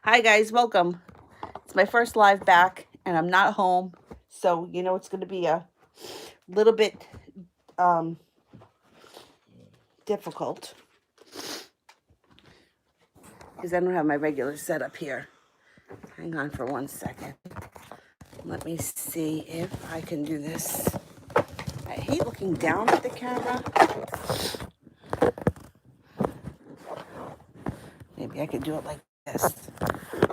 Hi guys, welcome. It's my first live back and I'm not home. So, it's going to be a little bit um, difficult because I don't have my regular setup here. Hang on for 1 second. Let me see if I can do this. I hate looking down at the camera. Maybe I could do it like this.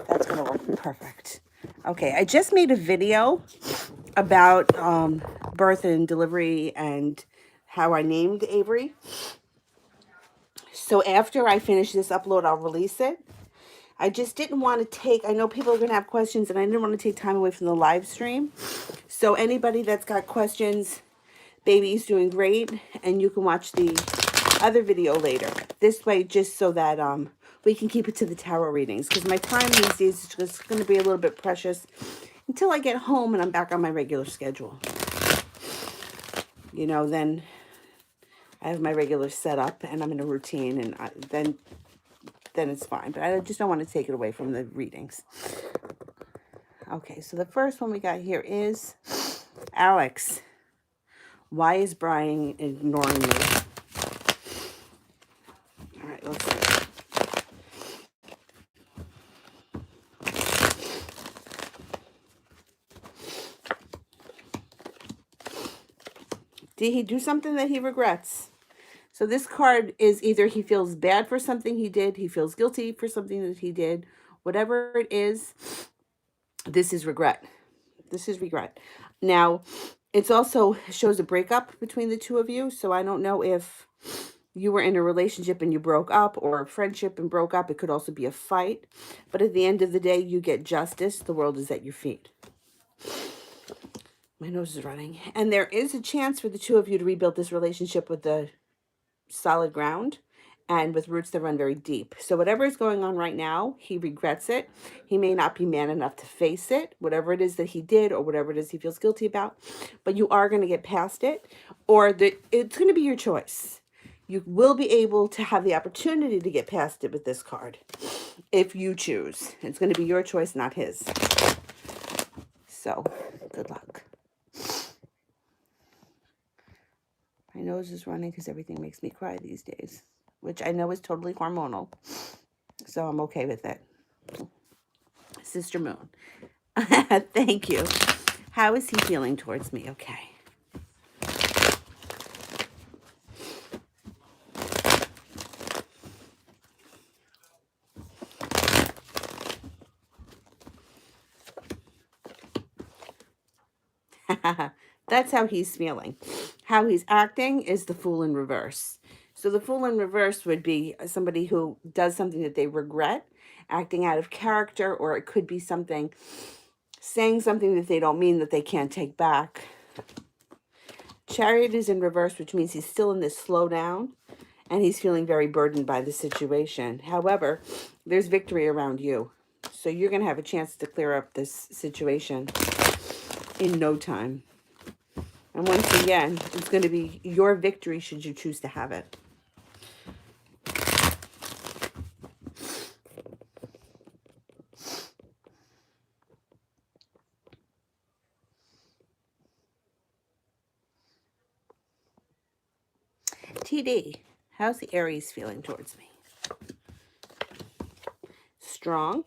That's going to work perfect. Okay, I just made a video about birth and delivery and how I named Avery. So after I finish this upload, I'll release it. I just didn't want to take, I know people are going to have questions and I didn't want to take time away from the live stream. So anybody that's got questions, baby's doing great and you can watch the other video later. This way, just so that we can keep it to the tarot readings, because my time these days is just going to be a little bit precious until I get home and I'm back on my regular schedule. Then I have my regular setup and I'm in a routine, and then it's fine. But I just don't want to take it away from the readings. Okay, so the first one we got here is Alex. Why is Brian ignoring me? All right, let's see. Did he do something that he regrets? So this card is either he feels bad for something he did, he feels guilty for something that he did. Whatever it is, this is regret. This is regret. Now, it's also shows a breakup between the two of you. So I don't know if you were in a relationship and you broke up, or a friendship and broke up. It could also be a fight. But at the end of the day, you get justice. The world is at your feet. My nose is running. And there is a chance for the two of you to rebuild this relationship with the solid ground and with roots that run very deep. So whatever is going on right now, he regrets it. He may not be man enough to face it, whatever it is that he did or whatever it is he feels guilty about, but you are going to get past it, or it's going to be your choice. You will be able to have the opportunity to get past it with this card if you choose. It's going to be your choice, not his. So good luck. My nose is running because everything makes me cry these days, which I know is totally hormonal. So I'm okay with it. Sister Moon. Thank you. How is he feeling towards me? Okay. That's how he's feeling. How he's acting is the Fool in reverse. So the Fool in reverse would be somebody who does something that they regret, acting out of character, or it could be something, saying something that they don't mean, that they can't take back. Chariot is in reverse, which means he's still in this slow down and he's feeling very burdened by the situation. However, there's victory around you. So you're going to have a chance to clear up this situation in no time. And once again, it's going to be your victory should you choose to have it. TD, how's the Aries feeling towards me? Strong.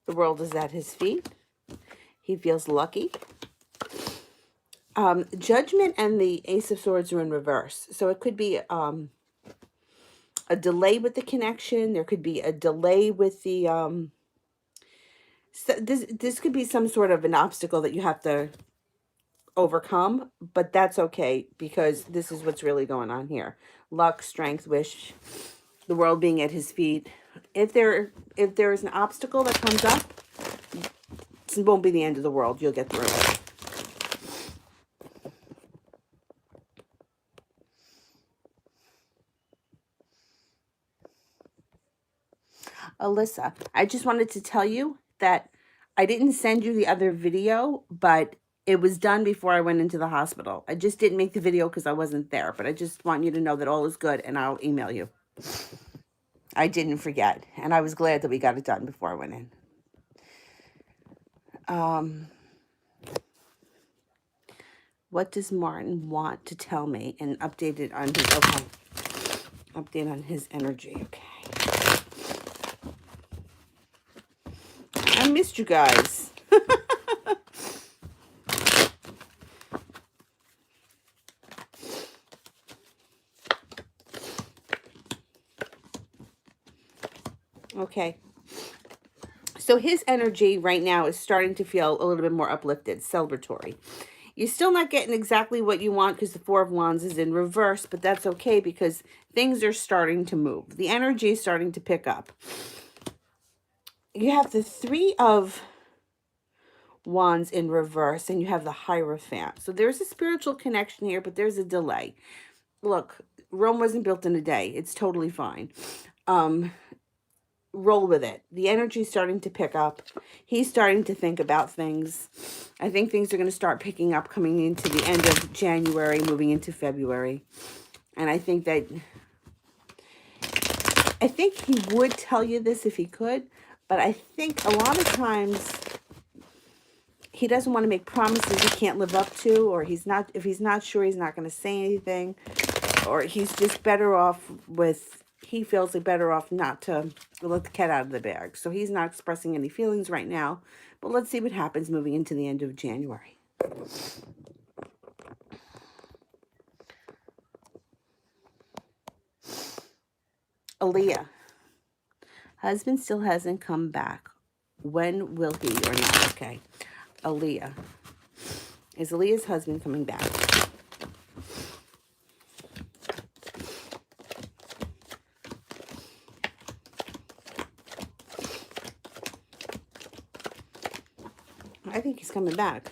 The world is at his feet. He feels lucky. Judgment and the Ace of Swords are in reverse. So it could be a delay with the connection. There could be a delay with the... so this could be some sort of an obstacle that you have to overcome, but that's okay because this is what's really going on here. Luck, strength, wish, the world being at his feet. If there is an obstacle that comes up, it won't be the end of the world. You'll get through it. Alyssa, I just wanted to tell you that I didn't send you the other video, but it was done before I went into the hospital. I just didn't make the video because I wasn't there, but I just want you to know that all is good, and I'll email you. I didn't forget, and I was glad that we got it done before I went in. What does Martin want to tell me? And updated on his, okay, update on his energy. Okay, I missed you guys. Okay. So his energy right now is starting to feel a little bit more uplifted, celebratory. You're still not getting exactly what you want because the Four of Wands is in reverse, but that's okay because things are starting to move. The energy is starting to pick up. You have the Three of Wands in reverse and you have the Hierophant. So there's a spiritual connection here, but there's a delay. Look, Rome wasn't built in a day. It's totally fine. Roll with it. The energy's starting to pick up. He's starting to think about things. I think things are going to start picking up coming into the end of January, moving into February. And I think he would tell you this if he could, but I think a lot of times he doesn't want to make promises he can't live up to, or if he's not sure, he's not going to say anything, or he's just better off with, he feels like better off not to let the cat out of the bag. So he's not expressing any feelings right now, but let's see what happens moving into the end of January. Aaliyah. Husband still hasn't come back. When will he or not? Okay. Aaliyah. Is Aaliyah's husband coming back? I think he's coming back.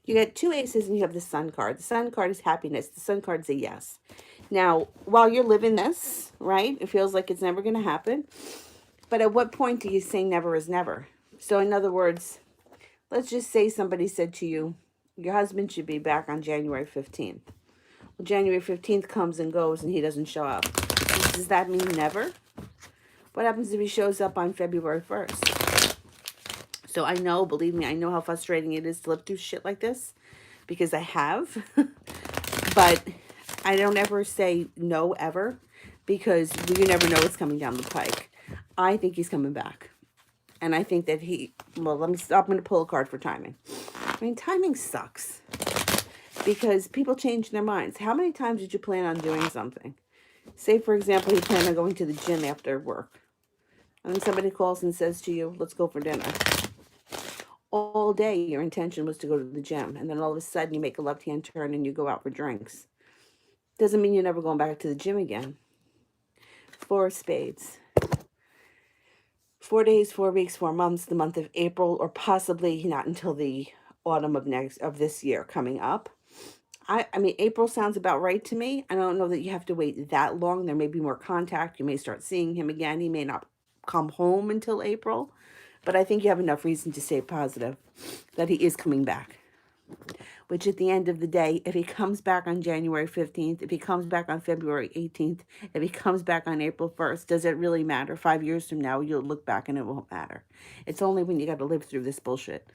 You get two aces and you have the Sun card. The Sun card is happiness. The Sun card is a yes. Now, while you're living this, right, it feels like it's never going to happen. But at what point do you say never is never? So in other words, let's just say somebody said to you, your husband should be back on January 15th. Well, January 15th comes and goes and he doesn't show up. Does that mean never? What happens if he shows up on February 1st? So I know, believe me, I know how frustrating it is to live through shit like this because I have. But I don't ever say no ever because you never know what's coming down the pike. I think he's coming back. And I think that well, let me stop. I'm going to pull a card for timing. I mean, timing sucks because people change their minds. How many times did you plan on doing something? Say, for example, you plan on going to the gym after work. And then somebody calls and says to you, let's go for dinner. All day, your intention was to go to the gym. And then all of a sudden, you make a left-hand turn and you go out for drinks. Doesn't mean you're never going back to the gym again. Four of Spades. 4 days, 4 weeks, 4 months, the month of April, or possibly not until the autumn of this year coming up. I mean, April sounds about right to me. I don't know that you have to wait that long. There may be more contact. You may start seeing him again. He may not come home until April. But I think you have enough reason to stay positive that he is coming back. Which at the end of the day, if he comes back on January 15th, if he comes back on February 18th, if he comes back on April 1st, does it really matter? 5 years from now, you'll look back and it won't matter. It's only when you got to live through this bullshit.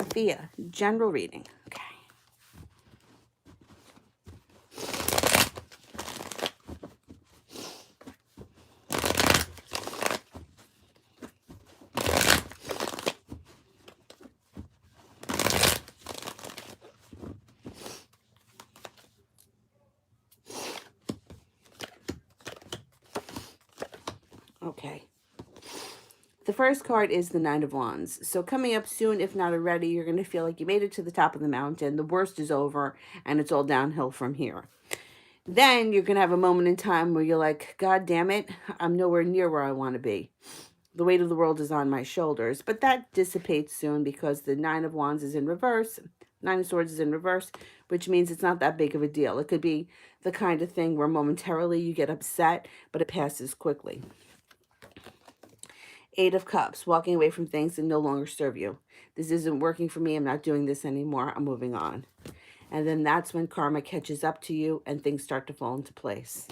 Thea, general reading. Okay. Okay. The first card is the Nine of Wands. So coming up soon, if not already, you're going to feel like you made it to the top of the mountain. The worst is over, and it's all downhill from here. Then you're going to have a moment in time where you're like, God damn it, I'm nowhere near where I want to be. The weight of the world is on my shoulders. But that dissipates soon because the Nine of Wands is in reverse. Nine of Swords is in reverse, which means it's not that big of a deal. It could be the kind of thing where momentarily you get upset, but it passes quickly. Eight of Cups, walking away from things that no longer serve you. This isn't working for me. I'm not doing this anymore. I'm moving on. And then that's when karma catches up to you and things start to fall into place.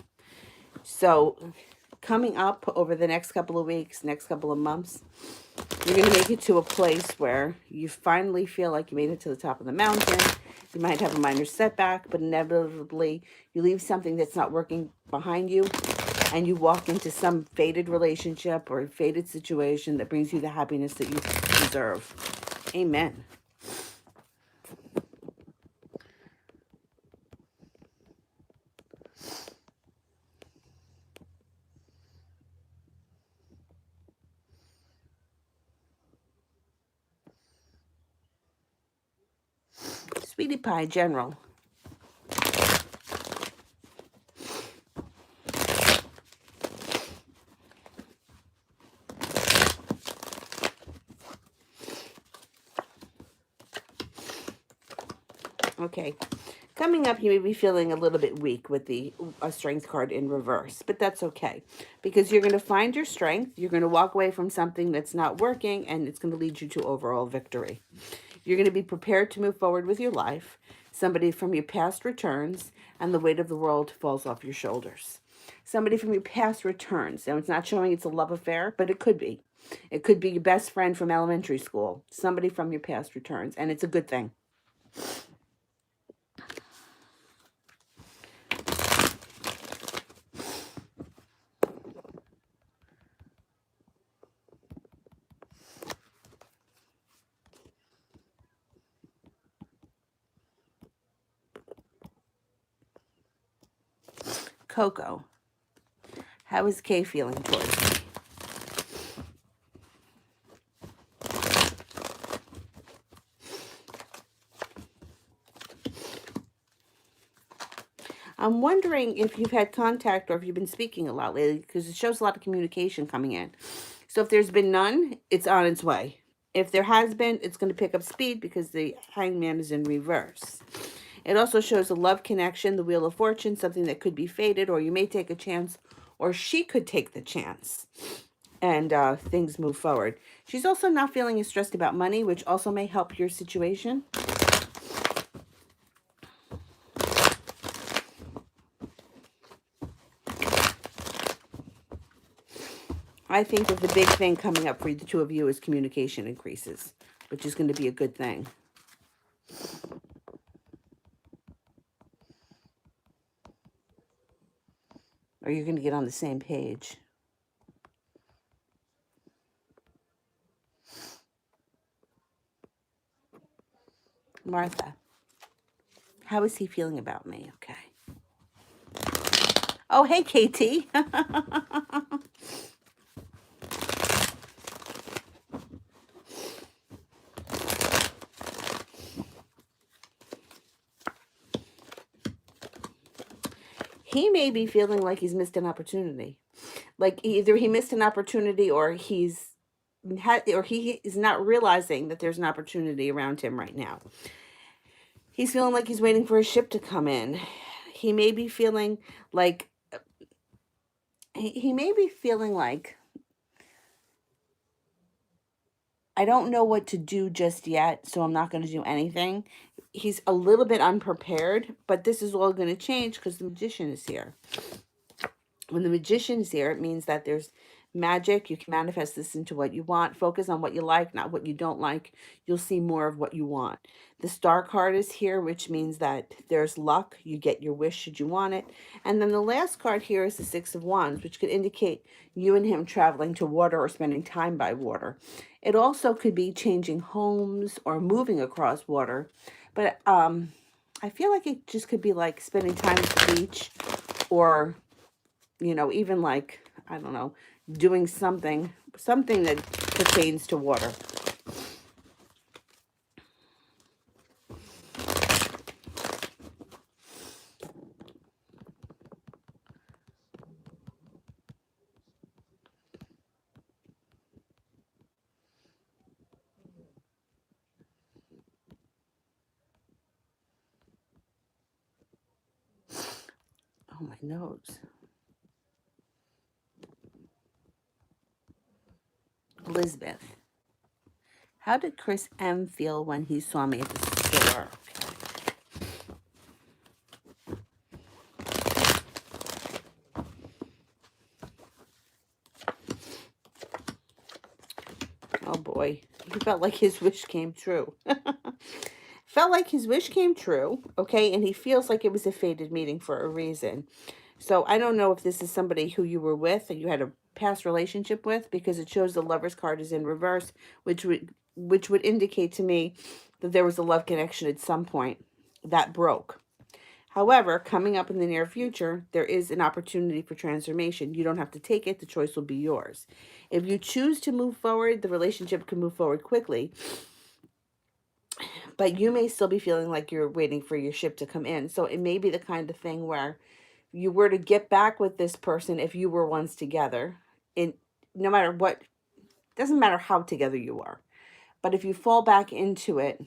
So coming up over the next couple of weeks, next couple of months, you're going to make it to a place where you finally feel like you made it to the top of the mountain. You might have a minor setback, but inevitably you leave something that's not working behind you and you walk into some fated relationship or fated situation that brings you the happiness that you deserve. Amen. Sweetie Pie General. Okay. Coming up, you may be feeling a little bit weak with the strength card in reverse, but that's okay because you're going to find your strength. You're going to walk away from something that's not working, and it's going to lead you to overall victory. You're going to be prepared to move forward with your life. Somebody from your past returns, and the weight of the world falls off your shoulders. Somebody from your past returns. Now, it's not showing it's a love affair, but it could be. It could be your best friend from elementary school. Somebody from your past returns, and it's a good thing. Coco. How is Kay feeling towards me? I'm wondering if you've had contact or if you've been speaking a lot lately, because it shows a lot of communication coming in. So if there's been none, it's on its way. If there has been, it's going to pick up speed because the Hangman is in reverse. It also shows a love connection, the Wheel of Fortune, something that could be fated, or you may take a chance, or she could take the chance, and things move forward. She's also not feeling as stressed about money, which also may help your situation. I think that the big thing coming up for the two of you is communication increases, which is going to be a good thing. Or you're going to get on the same page. Martha, how is he feeling about me? Okay. Oh, hey, KT. He may be feeling like he's missed an opportunity. Like either he missed an opportunity or he is not realizing that there's an opportunity around him right now. He's feeling like he's waiting for a ship to come in. He may be feeling like I don't know what to do just yet, so I'm not going to do anything. He's a little bit unprepared, but this is all going to change because the Magician is here. When the Magician is here, it means that there's magic. You can manifest this into what you want. Focus on what you like, not what you don't like. You'll see more of what you want. The Star card is here, which means that there's luck. You get your wish should you want it. And then the last card here is the Six of Wands, which could indicate you and him traveling to water or spending time by water. It also could be changing homes or moving across water. But I feel like it just could be like spending time at the beach or, even like, I don't know, doing something that pertains to water. my nose. Elizabeth. How did Chris M. feel when he saw me at the store? Oh boy, he felt like his wish came true. Felt like his wish came true, okay? And he feels like it was a fated meeting for a reason. So I don't know if this is somebody who you were with and you had a past relationship with, because it shows the Lover's card is in reverse, which would indicate to me that there was a love connection at some point that broke. However, coming up in the near future, there is an opportunity for transformation. You don't have to take it. The choice will be yours. If you choose to move forward, the relationship can move forward quickly, but you may still be feeling like you're waiting for your ship to come in. So it may be the kind of thing where you were to get back with this person if you were once together. In no matter what, doesn't matter how together you are. But if you fall back into it,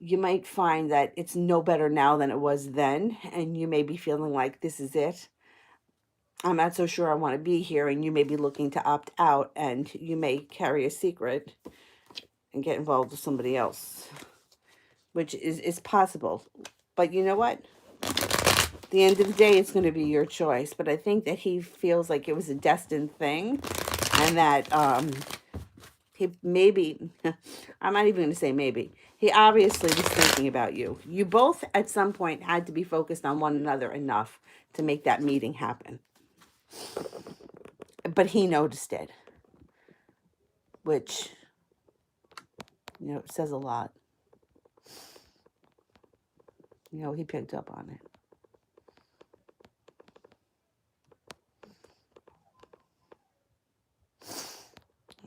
you might find that it's no better now than it was then, and you may be feeling like this is it. I'm not so sure I want to be here, and you may be looking to opt out, and you may carry a secret and get involved with somebody else, which is possible. But you know what? At the end of the day, it's going to be your choice. But I think that he feels like it was a destined thing, and that he maybe, I'm not even going to say maybe, he obviously was thinking about you. You both at some point had to be focused on one another enough to make that meeting happen. But he noticed it, which, says a lot. He picked up on it.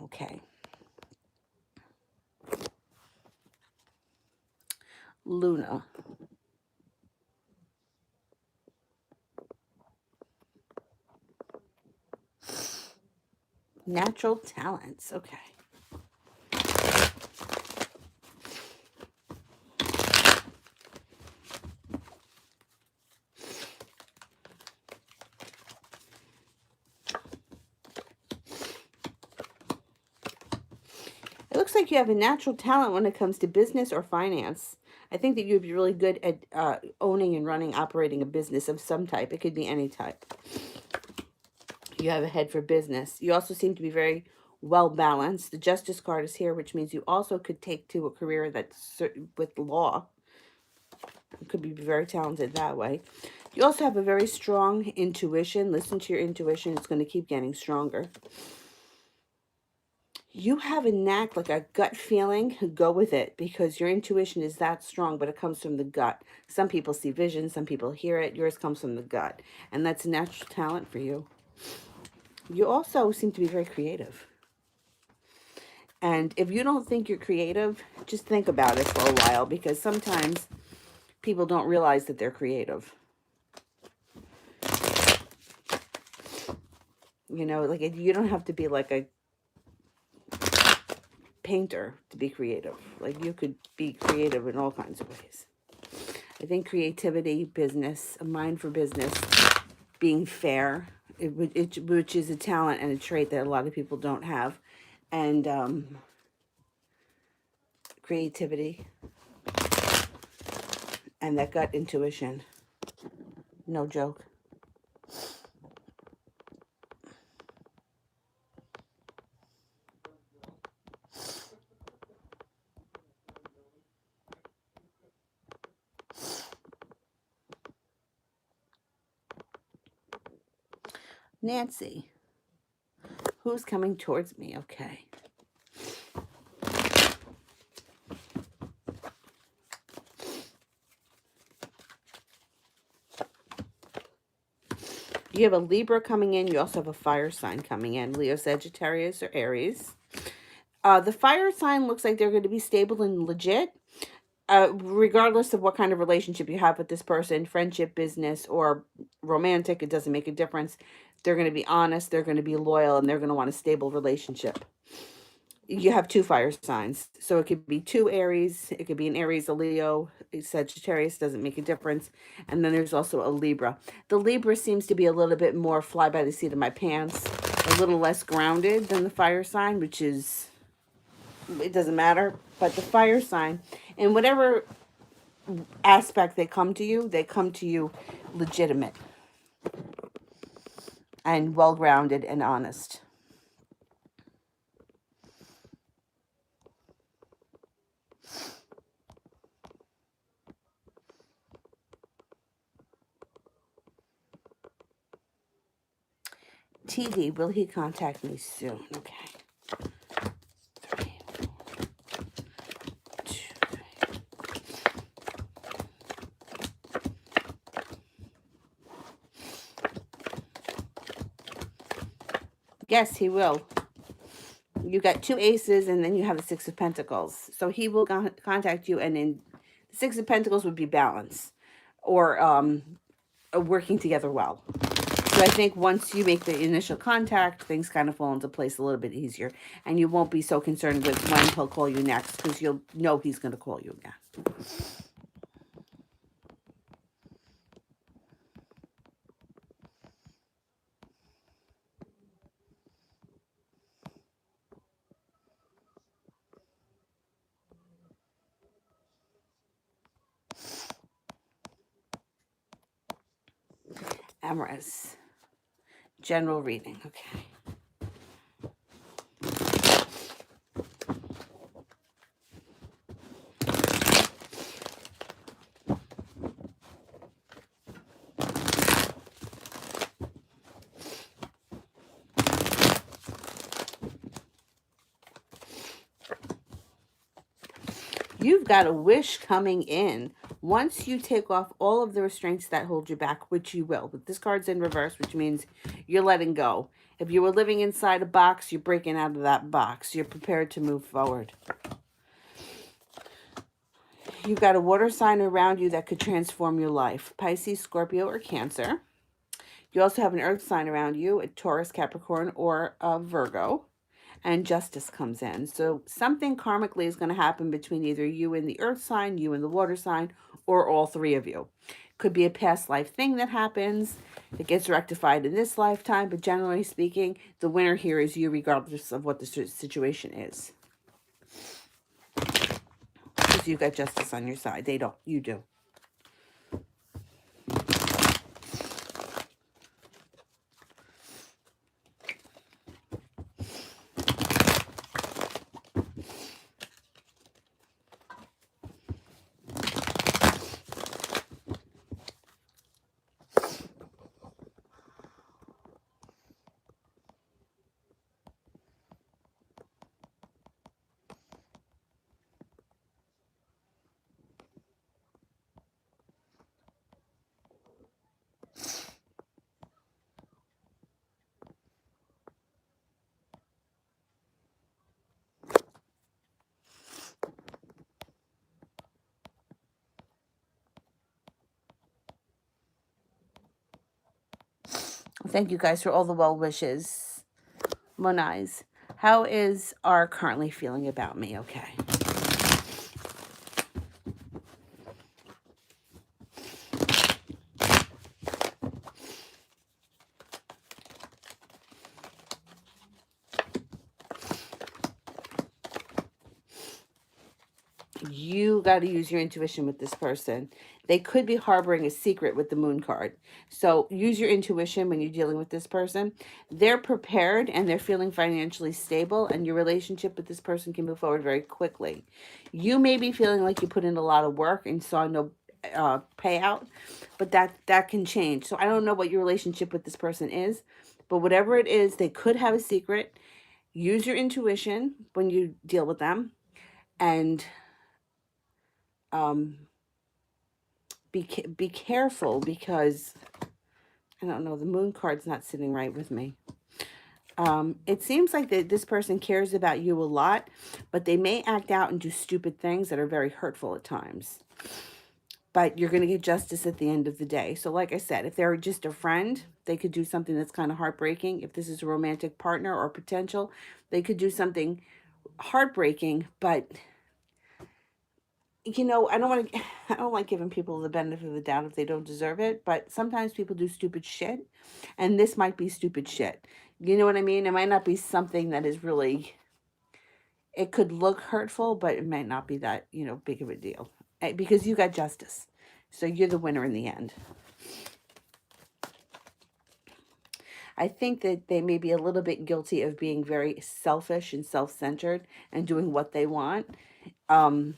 Okay. Luna. Natural talents. Okay. It looks like you have a natural talent when it comes to business or finance. I think that you'd be really good at owning and running, operating a business of some type. It could be any type. You have a head for business. You also seem to be very well balanced. The Justice card is here, which means you also could take to a career that's with law. You could be very talented that way. You also have a very strong intuition. Listen to your intuition. It's going to keep getting stronger. You have a knack, like a gut feeling. Go with it, because your intuition is that strong, but it comes from the gut. Some people see vision. Some people hear it. Yours comes from the gut. And that's a natural talent for you. You also seem to be very creative. And if you don't think you're creative, just think about it for a while, because sometimes people don't realize that they're creative. Like you don't have to be like a painter to be creative. Like you could be creative in all kinds of ways. I think creativity, business, a mind for business, being fair, which is a talent and a trait that a lot of people don't have, and creativity and that gut intuition. No joke. Nancy, who's coming towards me? Okay. You have a Libra coming in. You also have a fire sign coming in. Leo, Sagittarius, or Aries. The fire sign looks like they're going to be stable and legit. Regardless of what kind of relationship you have with this person, friendship, business, or romantic, it doesn't make a difference. They're going to be honest, they're going to be loyal, and they're going to want a stable relationship. You have two fire signs. So it could be two Aries, it could be an Aries, a Leo, a Sagittarius, doesn't make a difference. And then there's also a Libra. The Libra seems to be a little bit more fly by the seat of my pants, a little less grounded than the fire sign, which is, it doesn't matter. But the fire sign, in whatever aspect they come to you legitimate and well grounded and honest. TD, will he contact me soon? Okay. 3, 2. Yes, he will. You got two aces, and then you have the Six of Pentacles. So he will contact you, and then the Six of Pentacles would be balance, or working together well. So I think once you make the initial contact, things kind of fall into place a little bit easier, and you won't be so concerned with when he'll call you next, because you'll know he's going to call you again. Amaris. General reading. Okay. You've got a wish coming in. Once you take off all of the restraints that hold you back, which you will. But this card's in reverse, which means you're letting go. If you were living inside a box, you're breaking out of that box. You're prepared to move forward. You've got a water sign around you that could transform your life. Pisces, Scorpio, or Cancer. You also have an earth sign around you, a Taurus, Capricorn, or a Virgo. And justice comes in. So something karmically is going to happen between either you and the earth sign, you and the water sign, or all three of you. Could be a past life thing that happens that gets rectified in this lifetime, but generally speaking, the winner here is you, regardless of what the situation is. Because you've got justice on your side. They don't. You do. Thank you guys for all the well wishes. Monai's, how is R currently feeling about me? Okay. You got to use your intuition with this person. They could be harboring a secret with the moon card. So use your intuition when you're dealing with this person. They're prepared and they're feeling financially stable, and your relationship with this person can move forward very quickly. You may be feeling like you put in a lot of work and saw no payout, but that can change. So I don't know what your relationship with this person is, but whatever it is, they could have a secret. Use your intuition when you deal with them, and be careful, because I don't know, the moon card's not sitting right with me. It seems like that this person cares about you a lot, but they may act out and do stupid things that are very hurtful at times. But you're going to get justice at the end of the day. So like I said, if they're just a friend, they could do something that's kind of heartbreaking. If this is a romantic partner or potential, they could do something heartbreaking, but I don't want to, I don't like giving people the benefit of the doubt if they don't deserve it, but sometimes people do stupid shit, and this might be stupid shit. You know what I mean? It might not be something that is really, it could look hurtful, but it might not be that, big of a deal. Because you got justice. So you're the winner in the end. I think that they may be a little bit guilty of being very selfish and self-centered and doing what they want. Um,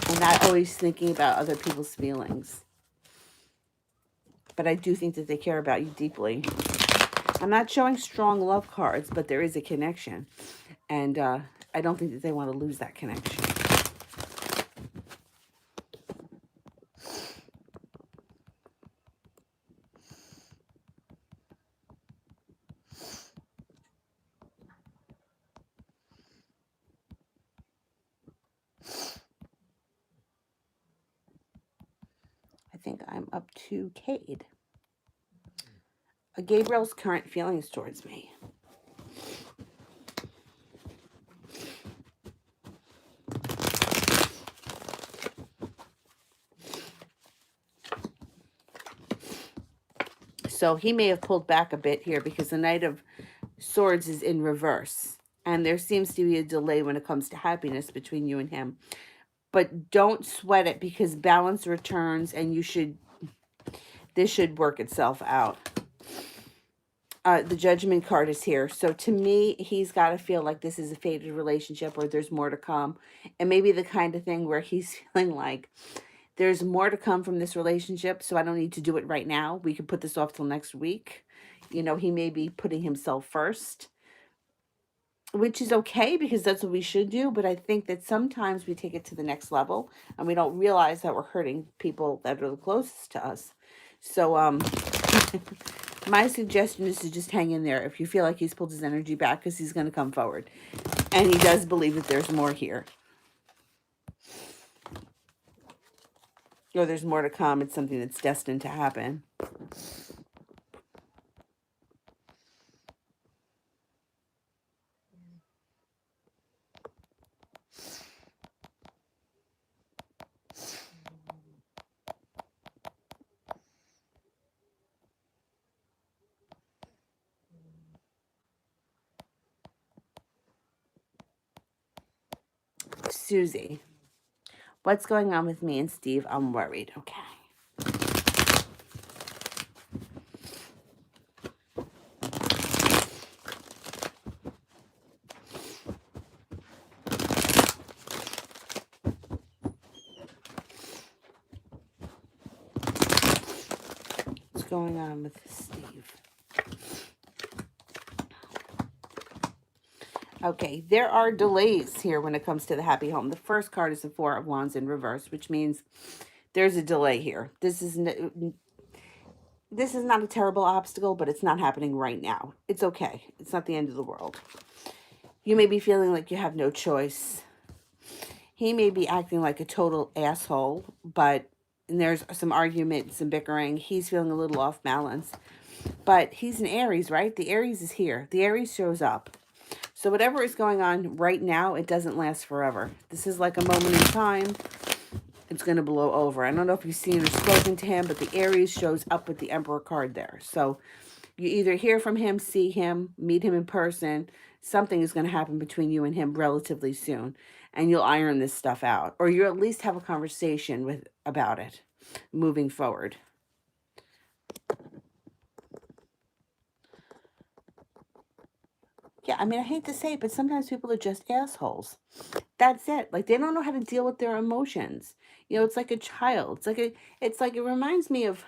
and not always thinking about other people's feelings. But I do think that they care about you deeply. I'm not showing strong love cards, but there is a connection. And I don't think that they want to lose that connection. I think I'm up to Cade. Gabriel's current feelings towards me. So he may have pulled back a bit here because the Knight of Swords is in reverse. And there seems to be a delay when it comes to happiness between you and him. But don't sweat it because balance returns and this should work itself out. The Judgment card is here. So to me, he's got to feel like this is a fated relationship or there's more to come. And maybe the kind of thing where he's feeling like there's more to come from this relationship, so I don't need to do it right now. We can put this off till next week. He may be putting himself first, which is okay because that's what we should do. But I think that sometimes we take it to the next level and we don't realize that we're hurting people that are the closest to us. So, my suggestion is to just hang in there if you feel like he's pulled his energy back because he's going to come forward. And he does believe that there's more here. Or there's more to come. It's something that's destined to happen. Susie, what's going on with me and Steve? I'm worried. Okay. What's going on with Steve? Okay, there are delays here when it comes to the happy home. The first card is the Four of Wands in reverse, which means there's a delay here. This is not a terrible obstacle, but it's not happening right now. It's okay. It's not the end of the world. You may be feeling like you have no choice. He may be acting like a total asshole, but there's some argument, some bickering. He's feeling a little off balance. But he's an Aries, right? The Aries is here. The Aries shows up. So whatever is going on right now, it doesn't last forever. This is like a moment in time. It's going to blow over. I don't know if you've seen or spoken to him, but the Aries shows up with the Emperor card there. So you either hear from him, see him, meet him in person. Something is going to happen between you and him relatively soon. And you'll iron this stuff out. Or you at least have a conversation about it moving forward. Yeah, I mean, I hate to say it, but sometimes people are just assholes. That's it. Like, they don't know how to deal with their emotions. It's like a child. It reminds me of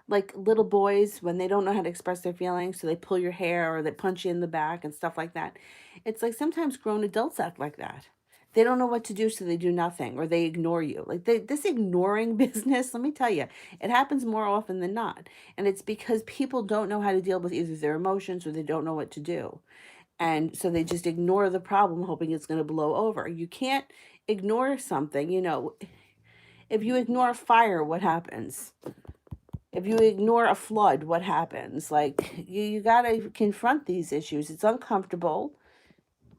like little boys when they don't know how to express their feelings, so they pull your hair or they punch you in the back and stuff like that. It's like sometimes grown adults act like that. They don't know what to do, so they do nothing or they ignore you. Like this ignoring business, let me tell you, it happens more often than not. And it's because people don't know how to deal with either their emotions or they don't know what to do. And so they just ignore the problem, hoping it's going to blow over. You can't ignore something. If you ignore fire, what happens? If you ignore a flood, what happens? Like, you got to confront these issues. It's uncomfortable.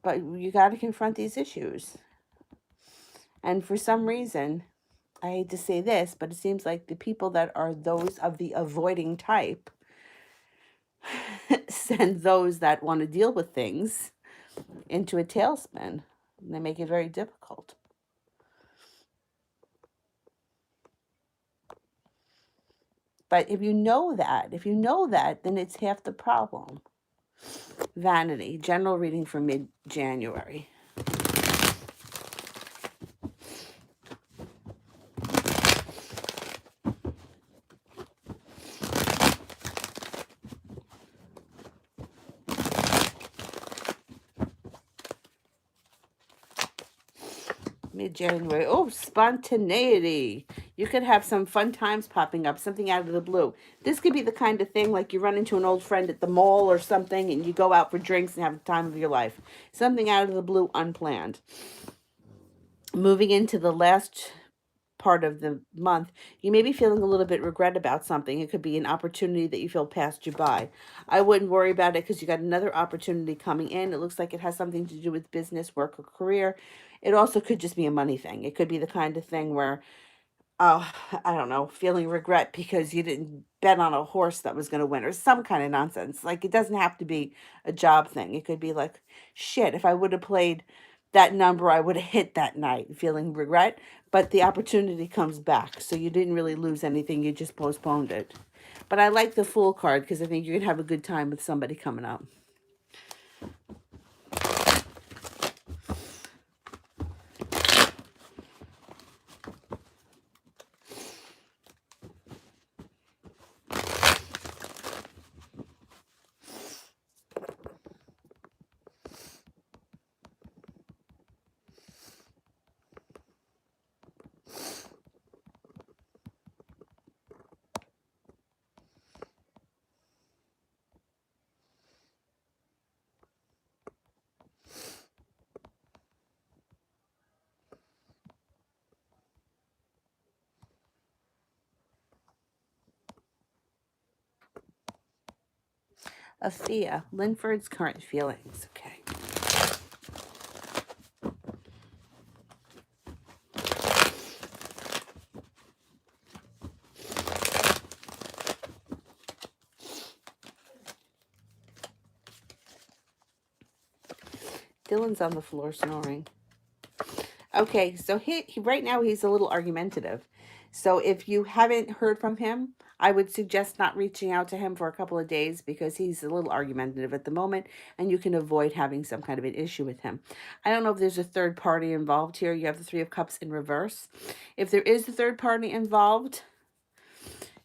But you got to confront these issues. And for some reason, I hate to say this, but it seems like the people that are those of the avoiding type send those that want to deal with things into a tailspin. And they make it very difficult. But if you know that, then it's half the problem. Vanity, general reading for mid-January. Mid-January. Oh, spontaneity. You could have some fun times popping up, something out of the blue. This could be the kind of thing like you run into an old friend at the mall or something and you go out for drinks and have the time of your life. Something out of the blue, unplanned. Moving into the last part of the month, you may be feeling a little bit regret about something. It could be an opportunity that you feel passed you by. I wouldn't worry about it because you got another opportunity coming in. It looks like it has something to do with business, work, or career. It also could just be a money thing. It could be the kind of thing where, oh, I don't know, feeling regret because you didn't bet on a horse that was going to win or some kind of nonsense. Like, it doesn't have to be a job thing. It could be like, shit, if I would have played that number, I would have hit that night, feeling regret. But the opportunity comes back. So you didn't really lose anything. You just postponed it. But I like the Fool card because I think you're going to have a good time with somebody coming up. Athea, Linford's current feelings. Okay. Dylan's on the floor snoring. Okay, so he right now he's a little argumentative. So if you haven't heard from him, I would suggest not reaching out to him for a couple of days because he's a little argumentative at the moment and you can avoid having some kind of an issue with him. I don't know if there's a third party involved here. You have the Three of Cups in reverse. If there is a third party involved,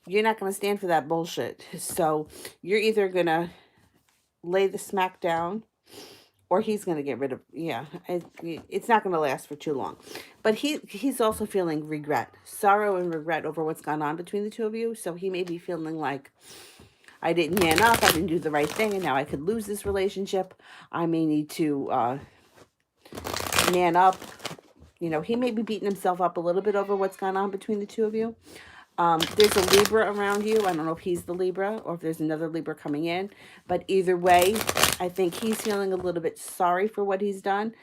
you're not going to stand for that bullshit. So you're either going to lay the smack down or he's going to get rid of, it's not going to last for too long. But he's also feeling regret, sorrow and regret over what's gone on between the two of you. So he may be feeling like, I didn't man up, I didn't do the right thing, and now I could lose this relationship. I may need to man up. You know, he may be beating himself up a little bit over what's gone on between the two of you. There's a Libra around you. I don't know if he's the Libra or if there's another Libra coming in. But either way, I think he's feeling a little bit sorry for what he's done.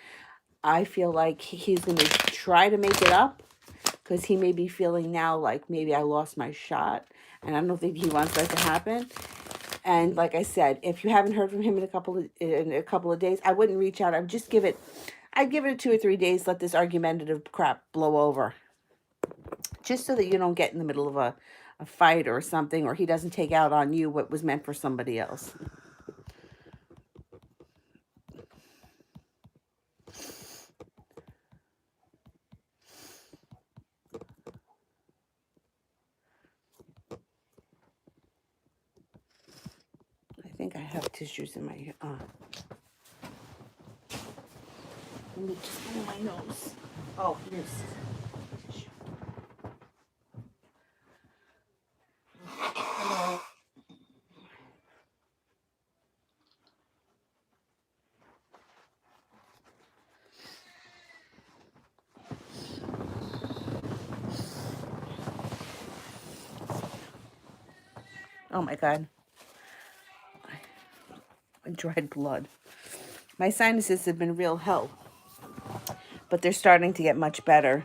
I feel like he's going to try to make it up because he may be feeling now like maybe I lost my shot. And I don't think he wants that to happen. And like I said, if you haven't heard from him in a couple of days, I wouldn't reach out. I'd give it 2 or 3 days, let this argumentative crap blow over. Just so that you don't get in the middle of a fight or something, or he doesn't take out on you what was meant for somebody else. I think I have tissues in my, let me just clean my nose. Oh, here's tissue. Hello. Oh my God. Dried blood. My sinuses have been real hell, but they're starting to get much better.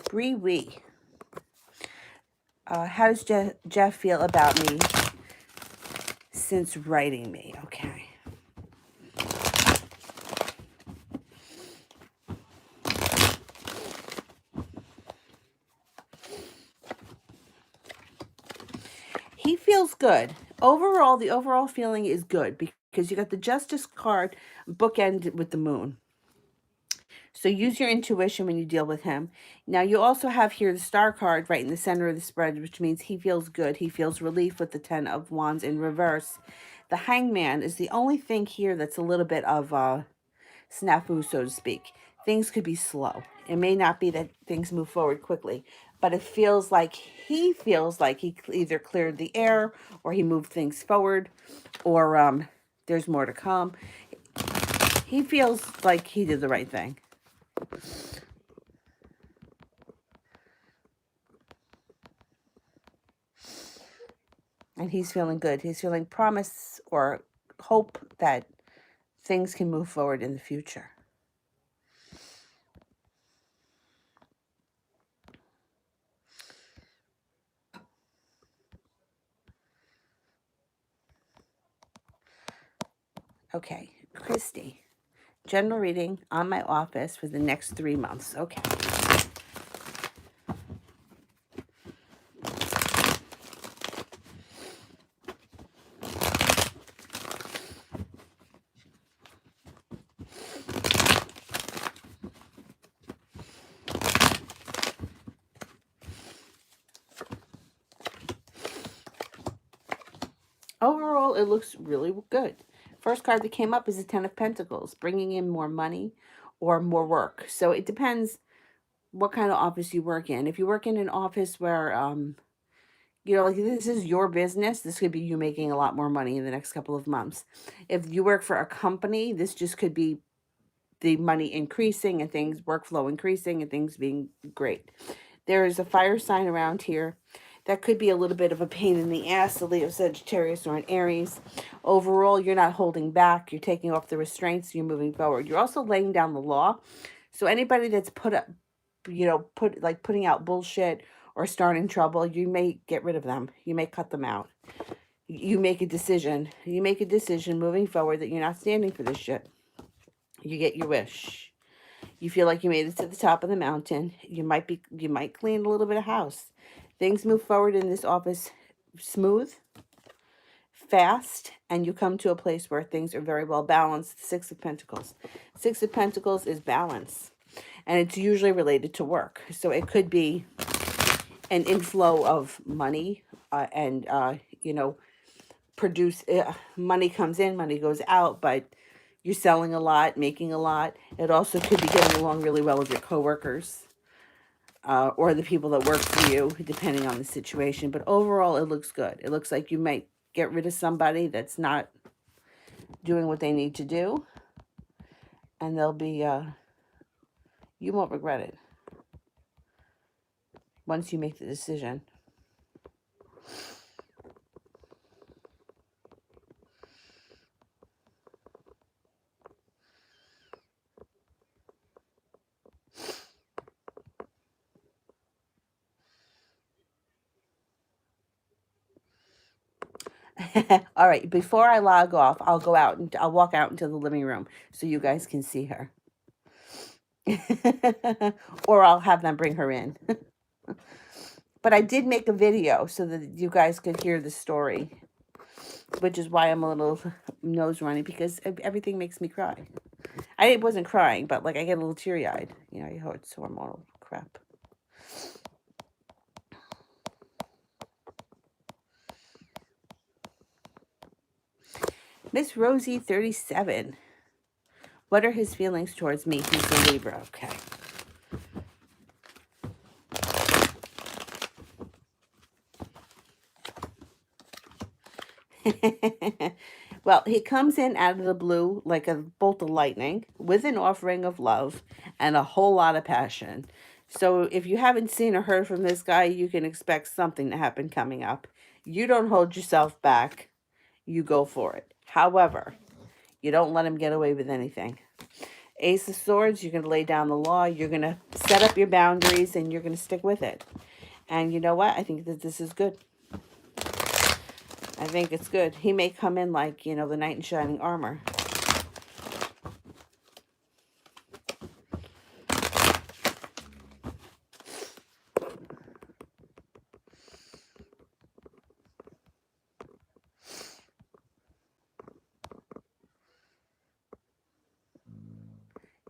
Bree Wee. How does Jeff feel about me since writing me? Okay. He feels good. Overall, the overall feeling is good because you got the Justice card bookend with the Moon. So use your intuition when you deal with him. Now you also have here the Star card right in the center of the spread, which means he feels good. He feels relief with the Ten of Wands in reverse. The Hangman is the only thing here that's a little bit of snafu, so to speak. Things could be slow. It may not be that things move forward quickly, but it feels like he either cleared the air or he moved things forward, or there's more to come. He feels like he did the right thing. And he's feeling good. He's feeling promise or hope that things can move forward in the future. Okay, Christy. General reading on my office for the next 3 months. Okay. Overall, it looks really good. First card that came up is the Ten of Pentacles, bringing in more money or more work. So it depends what kind of office you work in. If you work in an office where, like this is your business, this could be you making a lot more money in the next couple of months. If you work for a company, this just could be the money increasing and things, workflow increasing and things being great. There is a fire sign around here. That could be a little bit of a pain in the ass, the Leo, Sagittarius, or an Aries. Overall, you're not holding back. You're taking off the restraints. You're moving forward. You're also laying down the law. So anybody that's putting out bullshit or starting trouble, you may get rid of them. You may cut them out. You make a decision. You make a decision moving forward that you're not standing for this shit. You get your wish. You feel like you made it to the top of the mountain. You might clean a little bit of house. Things move forward in this office smooth, fast, and you come to a place where things are very well balanced. Six of Pentacles. Six of Pentacles is balance, and it's usually related to work. So it could be an inflow of money and produce money comes in, money goes out, but you're selling a lot, making a lot. It also could be getting along really well with your coworkers or the people that work for you, depending on the situation. But overall, it looks good. It looks like you might get rid of somebody that's not doing what they need to do, and they'll be, you won't regret it once you make the decision. All right, before I log off, I'll go out and I'll walk out into the living room so you guys can see her. Or I'll have them bring her in. But I did make a video so that you guys could hear the story, which is why I'm a little nose running, because everything makes me cry. I wasn't crying, but like I get a little teary-eyed. It's hormonal crap. Miss Rosie 37. What are his feelings towards me? He's a Libra. Okay. Well, he comes in out of the blue like a bolt of lightning with an offering of love and a whole lot of passion. So if you haven't seen or heard from this guy, you can expect something to happen coming up. You don't hold yourself back. You go for it. However, you don't let him get away with anything. Ace of Swords, you're going to lay down the law. You're going to set up your boundaries and you're going to stick with it. And you know what? I think that this is good. I think it's good. He may come in like, you know, the knight in shining armor.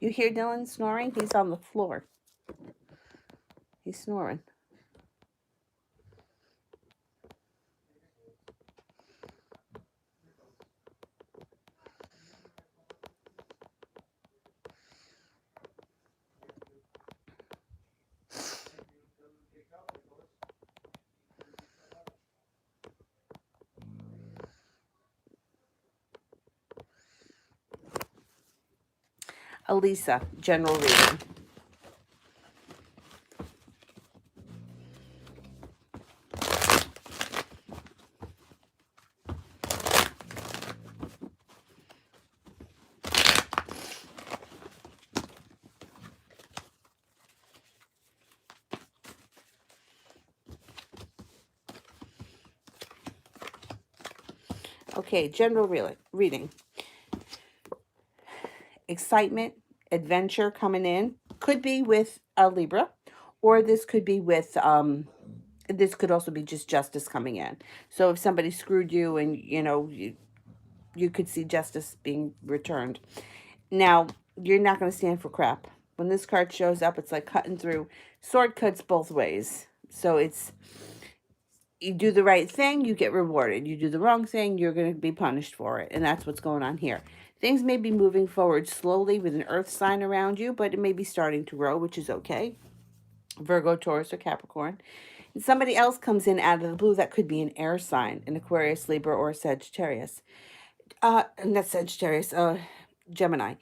You hear Dylan snoring? He's on the floor. He's snoring. Elisa, general reading. Okay, general reading. Excitement, adventure coming in. Could be with a Libra, or this could be with, this could also be just justice coming in. So if somebody screwed you and, you know, you could see justice being returned. Now, you're not going to stand for crap. When this card shows up, it's like cutting through. Sword cuts both ways. So it's, you do the right thing, you get rewarded. You do the wrong thing, you're going to be punished for it. And that's what's going on here. Things may be moving forward slowly with an earth sign around you, but it may be starting to grow, which is okay. Virgo, Taurus, or Capricorn. And somebody else comes in out of the blue. That could be an air sign, an Aquarius, Libra, or Sagittarius. Not Sagittarius, Gemini.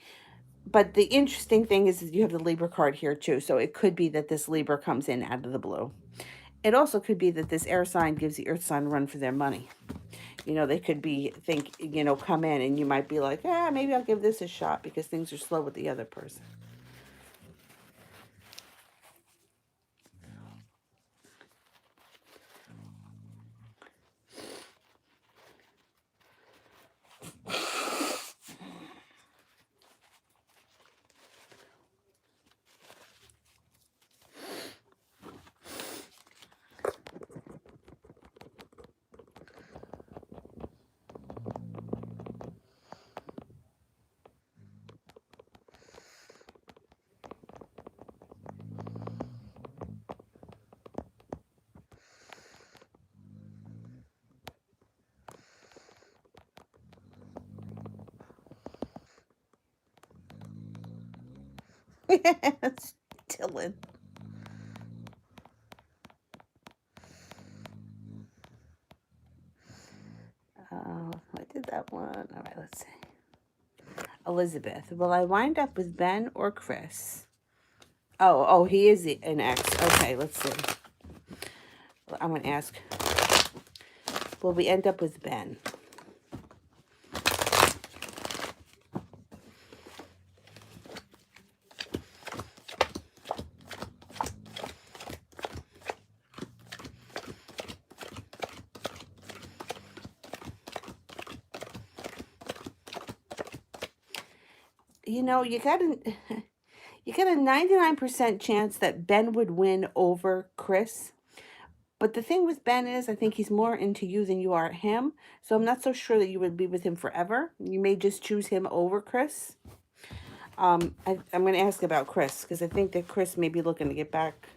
But the interesting thing is you have the Libra card here too. So it could be that this Libra comes in out of the blue. It also could be that this air sign gives the earth sign a run for their money. You know, they could be, come in and you might be like, maybe I'll give this a shot because things are slow with the other person. It's Dylan. I did that one. All right, let's see. Elizabeth. Will I wind up with Ben or Chris? Oh, he is an ex. Okay, let's see. I'm going to ask. Will we end up with Ben? You know, you got a 99% chance that Ben would win over Chris. But the thing with Ben is, I think he's more into you than you are him. So I'm not so sure that you would be with him forever. You may just choose him over Chris. I'm going to ask about Chris because I think that Chris may be looking to get back.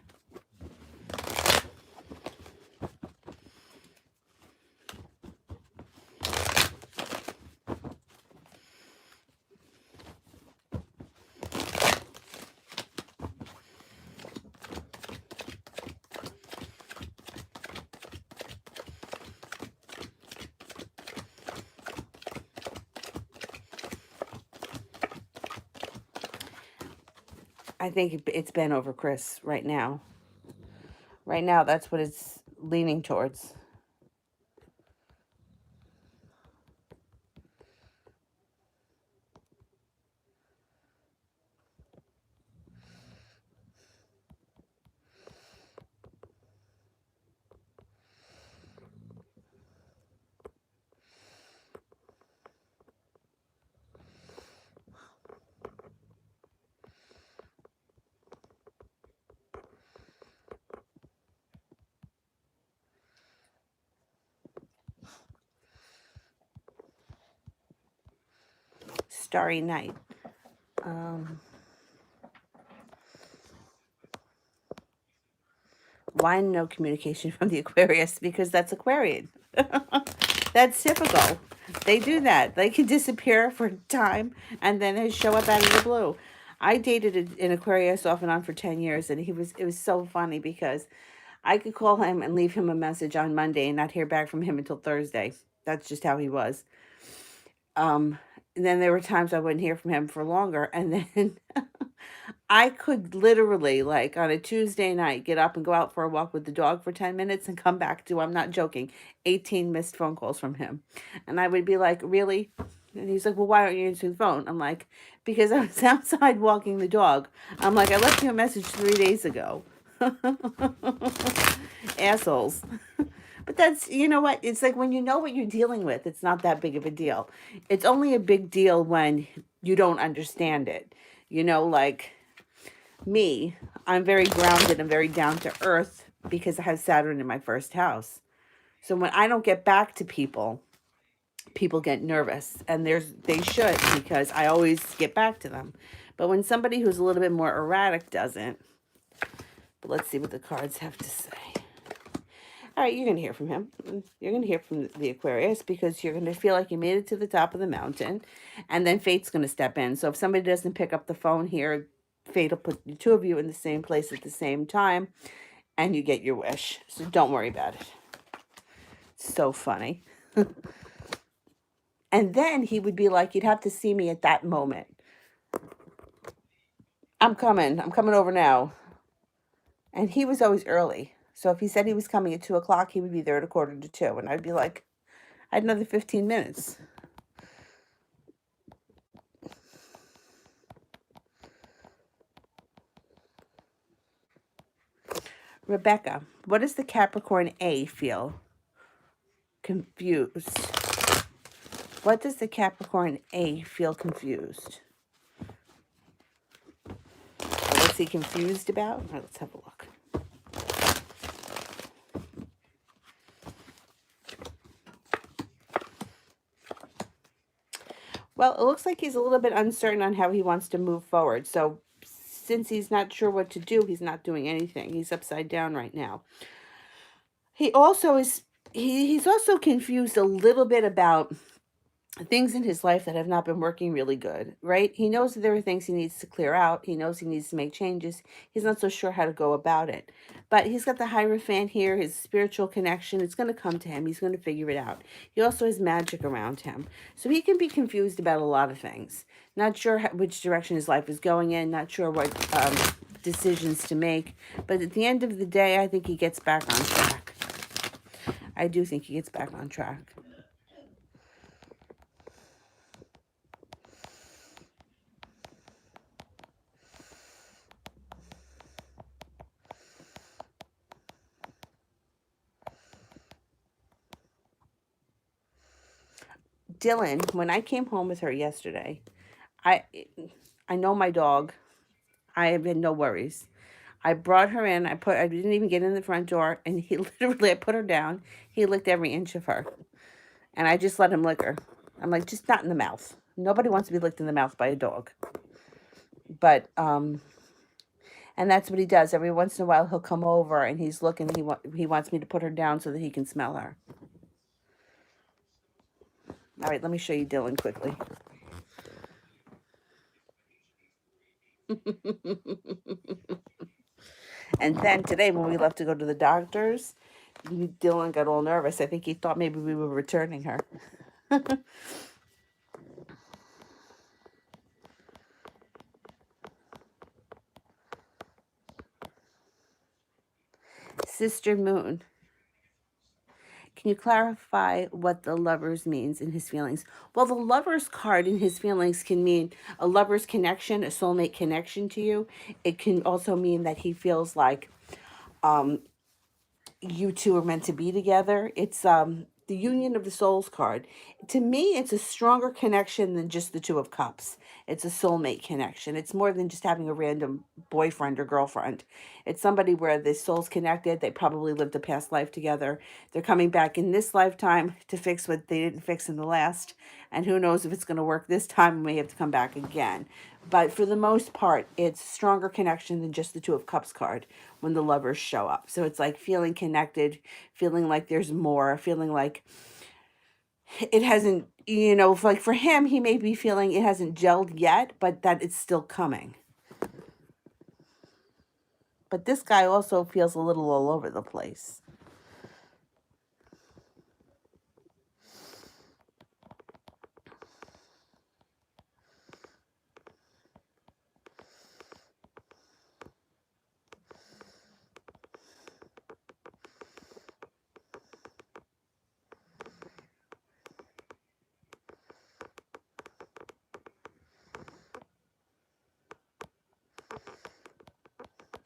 I think it's Ben over Chris right now. Right now, that's what it's leaning towards. Starry night. Why no communication from the Aquarius? Because that's Aquarian. That's typical. They do that. They can disappear for time and then they show up out of the blue. I dated an Aquarius off and on for 10 years, and it was so funny because I could call him and leave him a message on Monday and not hear back from him until Thursday. That's just how he was. Um, and then there were times I wouldn't hear from him for longer, and then I could literally, like on a Tuesday night, get up and go out for a walk with the dog for 10 minutes and come back to, I'm not joking, 18 missed phone calls from him. And I would be like, really? And he's like, well, why aren't you answering the phone? I'm like, because I was outside walking the dog. I'm like, I left you a message 3 days ago. Assholes. But that's, you know what? It's like when you know what you're dealing with, it's not that big of a deal. It's only a big deal when you don't understand it. You know, like me, I'm very grounded and very down to earth because I have Saturn in my first house. So when I don't get back to people, people get nervous, and they should, because I always get back to them. But when somebody who's a little bit more erratic doesn't, but let's see what the cards have to say. All right, you're going to hear from him. You're going to hear from the Aquarius because you're going to feel like you made it to the top of the mountain, and then fate's going to step in. So if somebody doesn't pick up the phone here, fate will put the two of you in the same place at the same time, and you get your wish. So don't worry about it. It's so funny. And then he would be like, you'd have to see me at that moment. I'm coming over now. And he was always early. So if he said he was coming at 2 o'clock, he would be there at 1:45. And I'd be like, I had another 15 minutes. Rebecca, what does the Capricorn A feel? Confused. What does the Capricorn A feel confused? What's he confused about? All right, let's have a look. Well, it looks like he's a little bit uncertain on how he wants to move forward. So since he's not sure what to do, he's not doing anything. He's upside down right now. He also is he's also confused a little bit about things in his life that have not been working really good, right? He knows that there are things he needs to clear out. He knows he needs to make changes. He's not so sure how to go about it. But he's got the Hierophant here, his spiritual connection. It's going to come to him. He's going to figure it out. He also has magic around him. So he can be confused about a lot of things. Not sure which direction his life is going in. Not sure what decisions to make. But at the end of the day, I think he gets back on track. I do think he gets back on track. Dylan, when I came home with her yesterday, I know my dog. I have had no worries. I brought her in. I didn't even get in the front door, and he literally, I put her down. He licked every inch of her, and I just let him lick her. I'm like, just not in the mouth. Nobody wants to be licked in the mouth by a dog. But and that's what he does. Every once in a while, he'll come over and he's looking. He wants me to put her down so that he can smell her. All right, let me show you Dylan quickly. And then today, when we left to go to the doctor's, Dylan got all nervous. I think he thought maybe we were returning her. Sister Moon, can you clarify what the lovers means in his feelings? Well, the lovers card in his feelings can mean a lover's connection, a soulmate connection to you. It can also mean that he feels like um, you two are meant to be together. It's the Union of the Souls card. To me, it's a stronger connection than just the Two of Cups. It's a soulmate connection. It's more than just having a random boyfriend or girlfriend. It's somebody where the soul's connected. They probably lived a past life together. They're coming back in this lifetime to fix what they didn't fix in the last. And who knows if it's going to work this time. We may have to come back again. But for the most part, it's a stronger connection than just the Two of Cups card when the lovers show up. So it's like feeling connected, feeling like there's more, feeling like it hasn't, like for him, he may be feeling it hasn't gelled yet, but that it's still coming. But this guy also feels a little all over the place.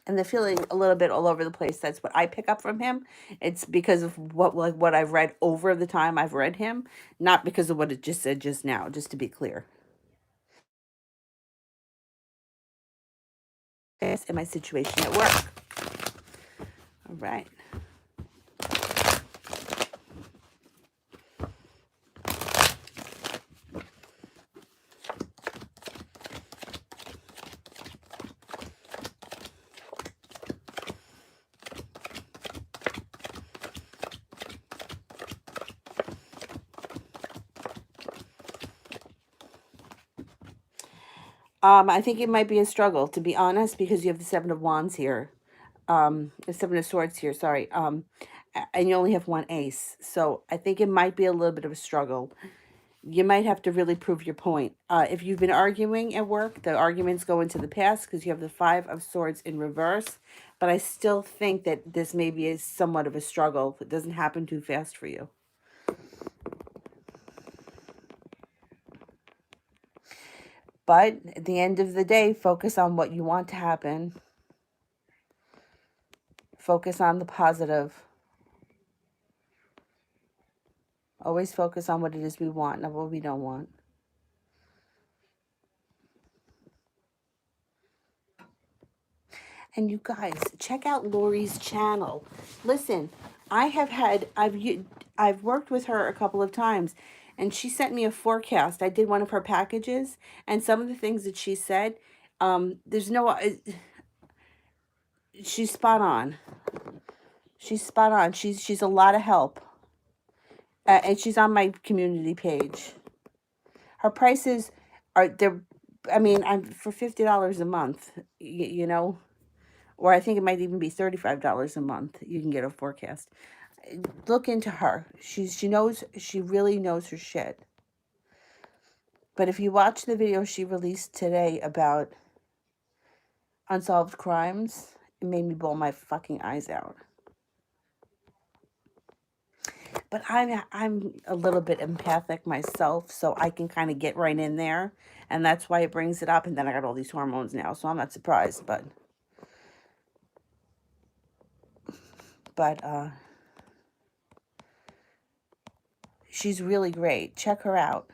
And the feeling a little bit all over the place, that's what I pick up from him. It's because of what I've read over the time I've read him, not because of what it just said just now, just to be clear. This in my situation at work. All right. I think it might be a struggle, to be honest, because you have the Seven of Wands here. The Seven of Swords here, sorry. And you only have one ace. So I think it might be a little bit of a struggle. You might have to really prove your point. If you've been arguing at work, the arguments go into the past because you have the Five of Swords in reverse. But I still think that this maybe is somewhat of a struggle. It doesn't happen too fast for you. But at the end of the day, focus on what you want to happen. Focus on the positive. Always focus on what it is we want, not what we don't want. And you guys, check out Lori's channel. Listen, I've worked with her a couple of times, and she sent me a forecast. I did one of her packages, and some of the things that she said, she's spot on. She's spot on. She's a lot of help. And she's on my community page. Her prices I'm for $50 a month, or I think it might even be $35 a month. You can get a forecast. Look into her. She really knows her shit. But if you watch the video she released today about unsolved crimes, it made me bawl my fucking eyes out. But I'm a little bit empathic myself, so I can kind of get right in there, and that's why it brings it up. And then I got all these hormones now, so I'm not surprised. But she's really great. Check her out.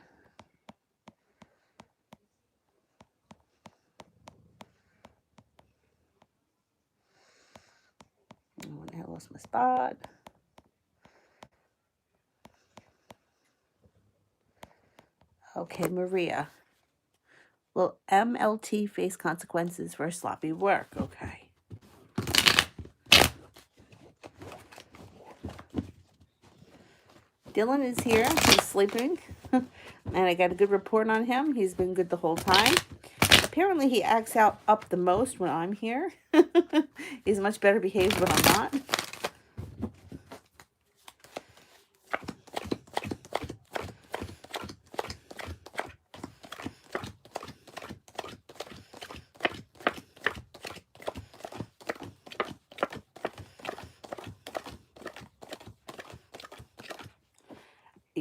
Oh, I lost my spot. Okay, Maria. Will MLT face consequences for sloppy work? Okay. Dylan is here. He's sleeping. And I got a good report on him. He's been good the whole time. Apparently he acts out up the most when I'm here. He's much better behaved when I'm not.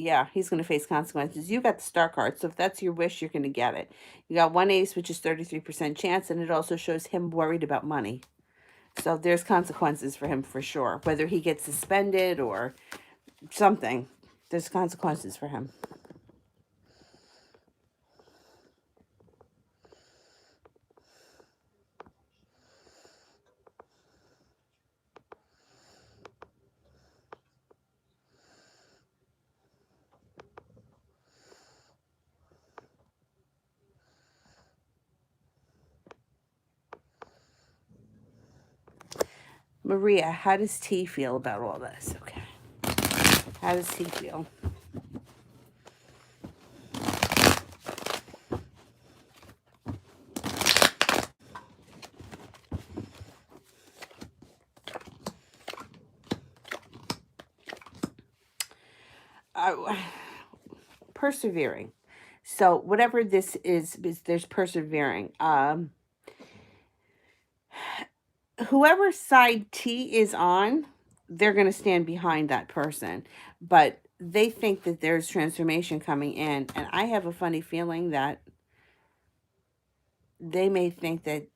Yeah, he's going to face consequences. You got the star card, so if that's your wish, you're going to get it. You got one ace, which is 33% chance, and it also shows him worried about money. So there's consequences for him for sure. Whether he gets suspended or something, there's consequences for him. Maria, how does T feel about all this? Okay. How does T feel? Persevering. So whatever this is there's persevering. Whoever side T is on, they're going to stand behind that person. But they think that there's transformation coming in. And I have a funny feeling that they may think that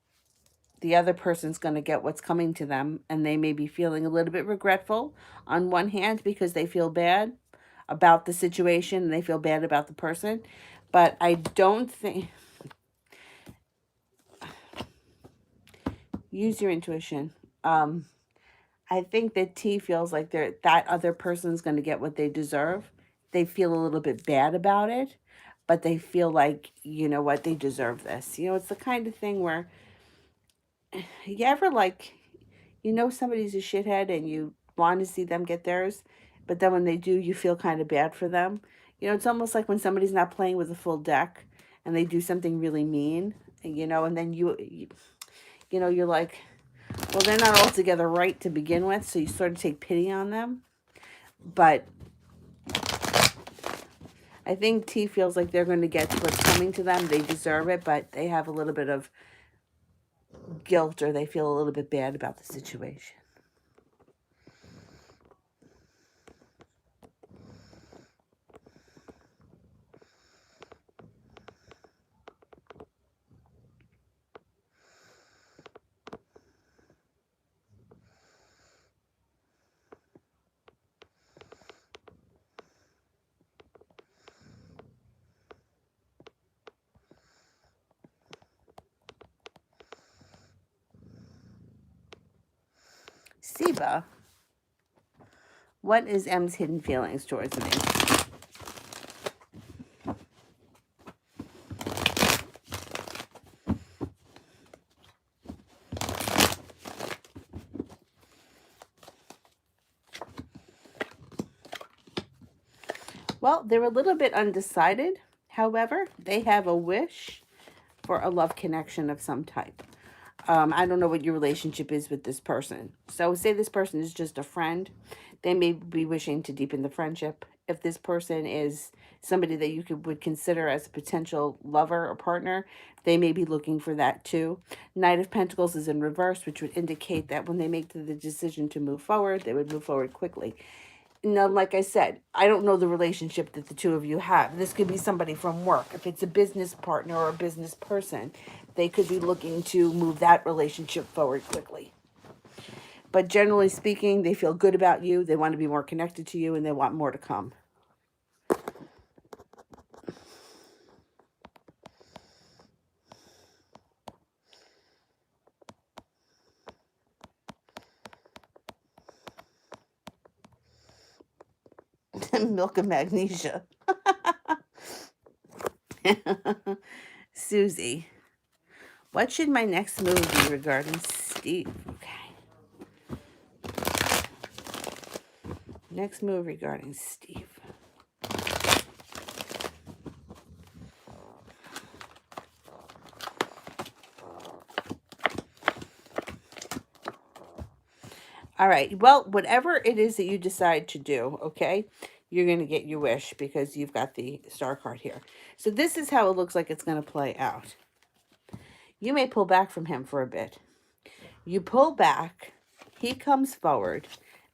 the other person's going to get what's coming to them. And they may be feeling a little bit regretful on one hand because they feel bad about the situation and they feel bad about the person. But I don't think... Use your intuition. I think that T feels like that other person's going to get what they deserve. They feel a little bit bad about it, but they feel like, you know what, they deserve this. You know, it's the kind of thing where you ever like, you know, somebody's a shithead and you want to see them get theirs, but then when they do, you feel kind of bad for them. You know, it's almost like when somebody's not playing with a full deck and they do something really mean, you know, and then you know, you're like, well, they're not altogether right to begin with, so you sort of take pity on them. But I think T feels like they're going to get what's coming to them. They deserve it, but they have a little bit of guilt or they feel a little bit bad about the situation. Siba, what is M's hidden feelings towards me? Well, they're a little bit undecided. However, they have a wish for a love connection of some type. I don't know what your relationship is with this person. So say this person is just a friend. They may be wishing to deepen the friendship. If this person is somebody that you would consider as a potential lover or partner, they may be looking for that too. Knight of Pentacles is in reverse, which would indicate that when they make the decision to move forward, they would move forward quickly. Now, like I said, I don't know the relationship that the two of you have. This could be somebody from work. If it's a business partner or a business person, they could be looking to move that relationship forward quickly. But generally speaking, they feel good about you. They want to be more connected to you, and they want more to come. Milk and magnesia. Susie, what should my next move be regarding Steve? Okay. Next move regarding Steve. All right. Well, whatever it is that you decide to do, okay, you're going to get your wish because you've got the star card here. So this is how it looks like it's going to play out. You may pull back from him for a bit. You pull back. He comes forward.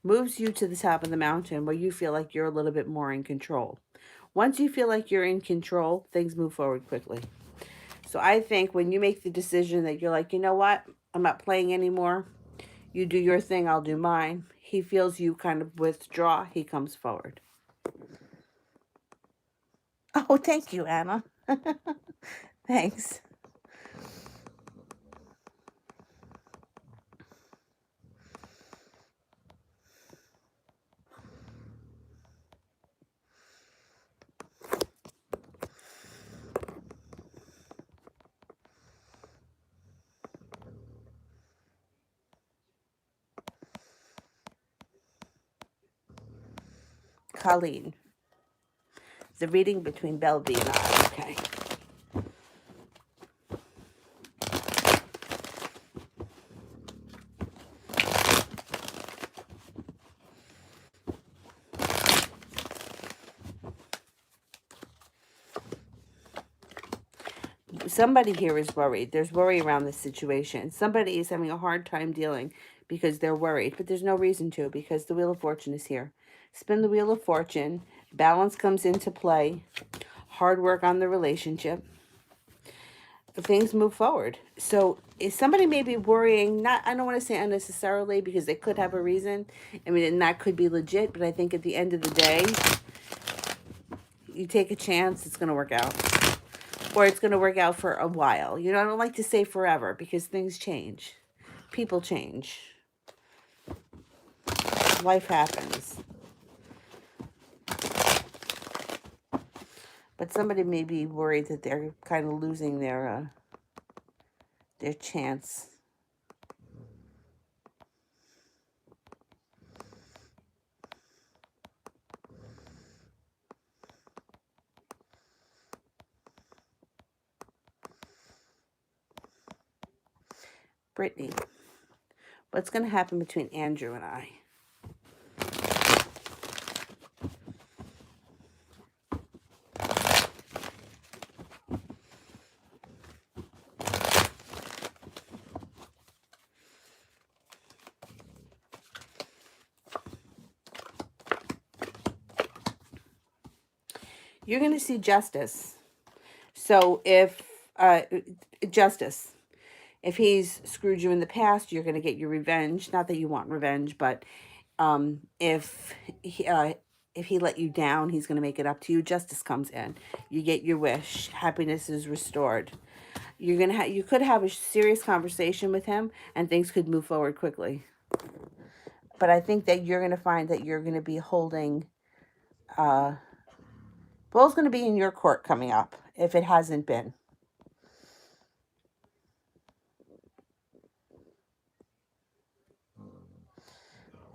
moves you to the top of the mountain where you feel like you're a little bit more in control. Once you feel like you're in control, things move forward quickly. So I think when you make the decision that you're like, you know what, I'm not playing anymore, you do your thing, I'll do mine. He feels you kind of withdraw, he comes forward. Oh, thank you, Anna. Thanks. Colleen. The reading between Belby and I. Okay. Somebody here is worried. There's worry around this situation. Somebody is having a hard time dealing because they're worried, but there's no reason to because the Wheel of Fortune is here. Spin the Wheel of Fortune. Balance comes into play. Hard work on the relationship. Things move forward. So if somebody may be worrying, not, I don't want to say unnecessarily because they could have a reason. I mean, and that could be legit, but I think at the end of the day, you take a chance, it's going to work out. Or it's going to work out for a while. You know, I don't like to say forever because things change. People change. Life happens. But somebody may be worried that they're kind of losing their chance. Brittany, what's going to happen between Andrew and I? You're going to see justice. So if, justice. If he's screwed you in the past, you're going to get your revenge. Not that you want revenge, but if he let you down, he's going to make it up to you. Justice comes in. You get your wish. Happiness is restored. You could have a serious conversation with him, and things could move forward quickly. But I think that you're going to find that you're going to be holding. Ball's going to be in your court coming up if it hasn't been.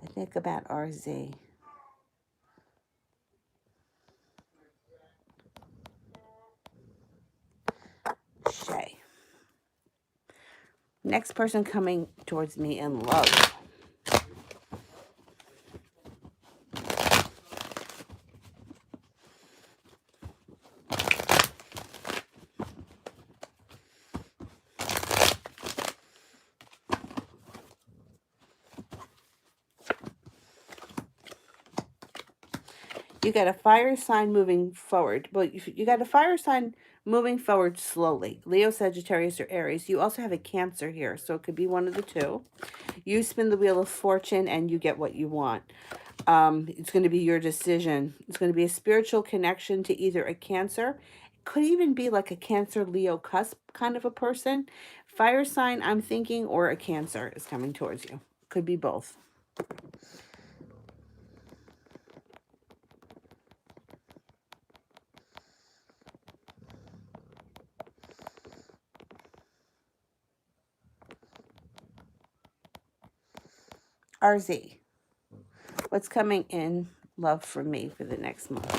I think about RZ. Shay. Next person coming towards me in love. You got a fire sign moving forward. Well, you got a fire sign moving forward slowly. Leo, Sagittarius, or Aries. You also have a Cancer here, so it could be one of the two. You spin the Wheel of Fortune and you get what you want. It's going to be your decision. It's going to be a spiritual connection to either a Cancer. It could even be like a Cancer, Leo cusp kind of a person. Fire sign, I'm thinking, or a Cancer is coming towards you. Could be both. RZ. What's coming in love for me for the next month?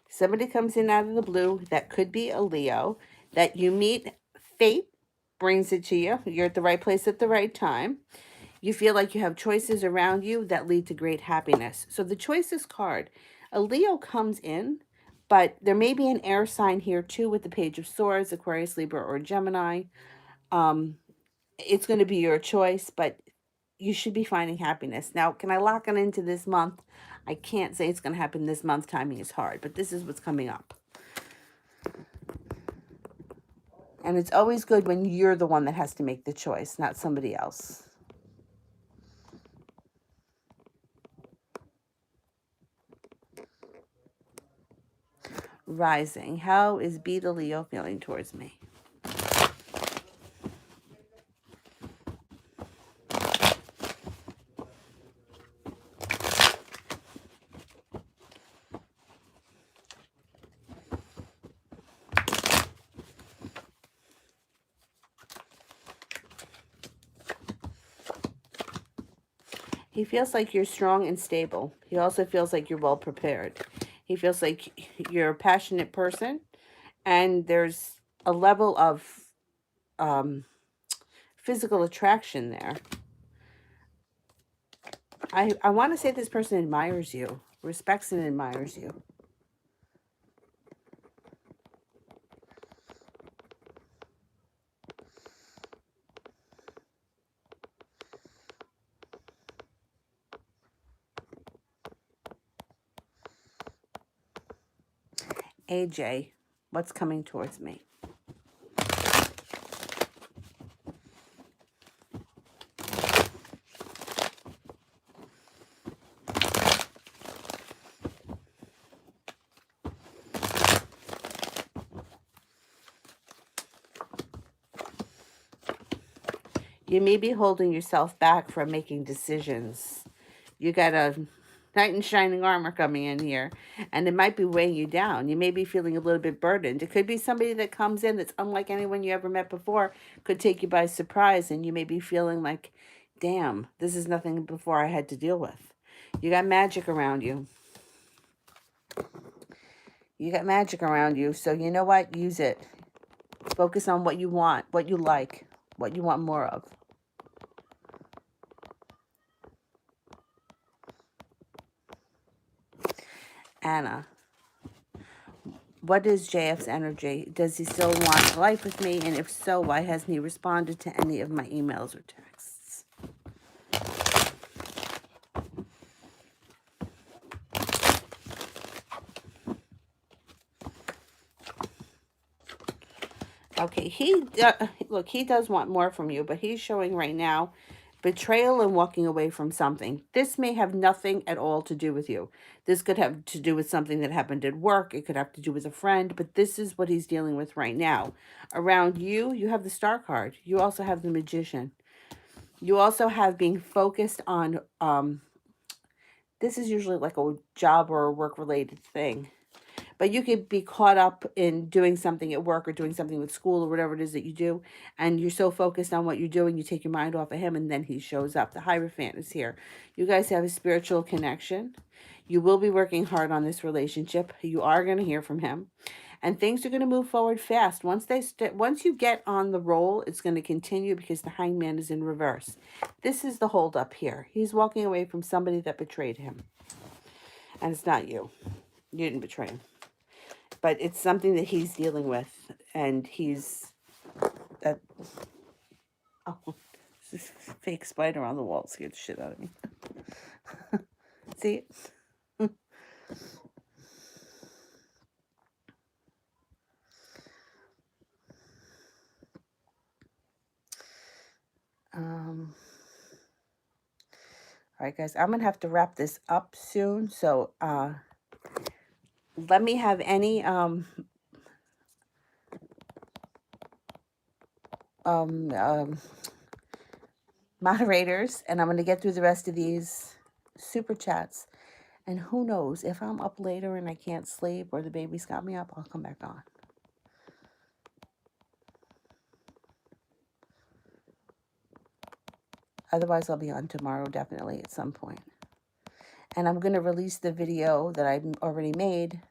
Somebody comes in out of the blue. That could be a Leo. That you meet fate brings it to you. You're at the right place at the right time. You feel like you have choices around you that lead to great happiness. So the choices card, a Leo comes in, but there may be an air sign here too with the Page of Swords, Aquarius, Libra, or Gemini. It's going to be your choice, but you should be finding happiness. Now, can I lock it into this month? I can't say it's going to happen this month. Timing is hard, but this is what's coming up. And it's always good when you're the one that has to make the choice, not somebody else. Rising. How is Beta Leo feeling towards me? He feels like you're strong and stable. He also feels like you're well prepared. He feels like you're a passionate person, and there's a level of physical attraction there. I want to say this person admires you, respects and admires you. AJ, what's coming towards me? You may be holding yourself back from making decisions. You got a knight in shining armor coming in here, and it might be weighing you down. You may be feeling a little bit burdened. It could be somebody that comes in that's unlike anyone you ever met before, could take you by surprise, and you may be feeling like, damn, this is nothing before I had to deal with. You got magic around you. You got magic around you, so you know what? Use it. Focus on what you want, what you like, what you want more of. Anna, what is JF's energy? Does he still want life with me? And if so, why hasn't he responded to any of my emails or texts? Okay, look, he does want more from you, but he's showing right now betrayal and walking away from something. This may have nothing at all to do with you. This could have to do with something that happened at work. It could have to do with a friend, but this is what he's dealing with right now. Around you, you have the Star card. You also have the Magician. You also have being focused on, this is usually like a job or a work-related thing. But you could be caught up in doing something at work or doing something with school or whatever it is that you do. And you're so focused on what you're doing, you take your mind off of him, and then he shows up. The Hierophant is here. You guys have a spiritual connection. You will be working hard on this relationship. You are going to hear from him. And things are going to move forward fast. Once you get on the roll, it's going to continue because the Hangman is in reverse. This is the holdup here. He's walking away from somebody that betrayed him. And it's not you. You didn't betray him. But it's something that he's dealing with, and he's that. Oh, this fake spider on the wall scared the shit out of me. See? All right, guys, I'm gonna have to wrap this up soon. So, let me have any moderators, and I'm going to get through the rest of these super chats. And who knows, if I'm up later and I can't sleep or the baby's got me up, I'll come back on. Otherwise, I'll be on tomorrow, definitely, at some point. And I'm going to release the video that I've already made.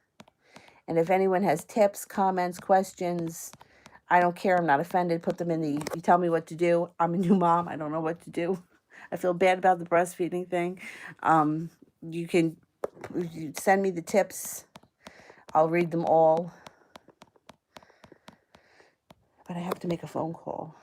And if anyone has tips, comments, questions, I don't care. I'm not offended. Put them in the, you tell me what to do. I'm a new mom. I don't know what to do. I feel bad about the breastfeeding thing. Um, you can send me the tips. I'll read them all. But I have to make a phone call.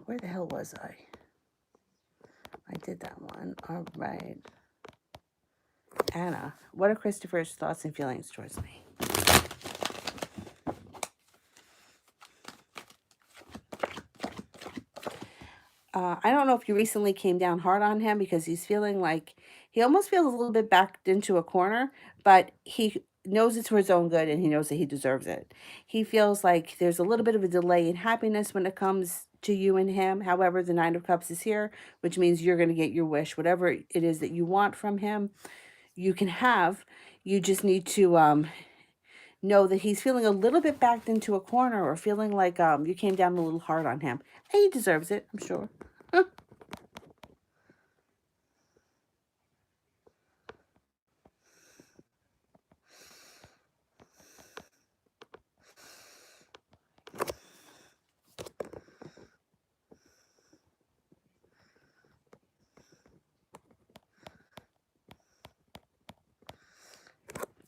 Where the hell was I? I did that one. All right. Anna, what are Christopher's thoughts and feelings towards me? I don't know if you recently came down hard on him because he's feeling like he almost feels a little bit backed into a corner, but he knows it's for his own good and he knows that he deserves it. He feels like there's a little bit of a delay in happiness when it comes to you and him. However, the Nine of Cups is here, which means you're going to get your wish. Whatever it is that you want from him, you can have. You just need to know that he's feeling a little bit backed into a corner or feeling like you came down a little hard on him. And he deserves it, I'm sure.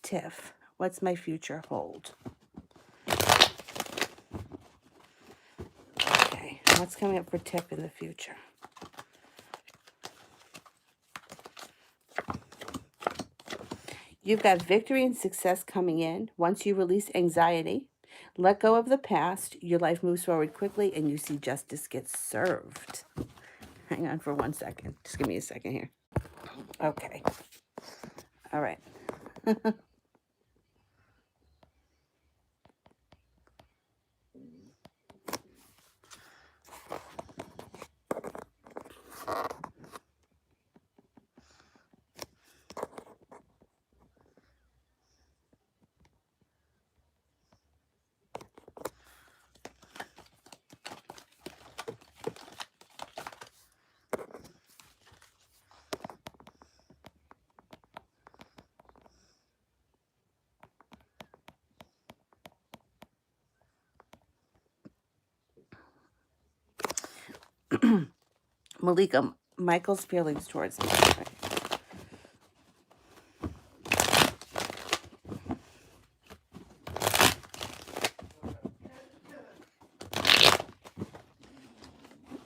Tiff, what's my future hold? Okay, what's coming up for Tiff in the future? You've got victory and success coming in. Once you release anxiety, let go of the past, your life moves forward quickly and you see justice get served. Hang on for 1 second. Just give me a second here. Okay. All right. Malika, Michael's feelings towards me.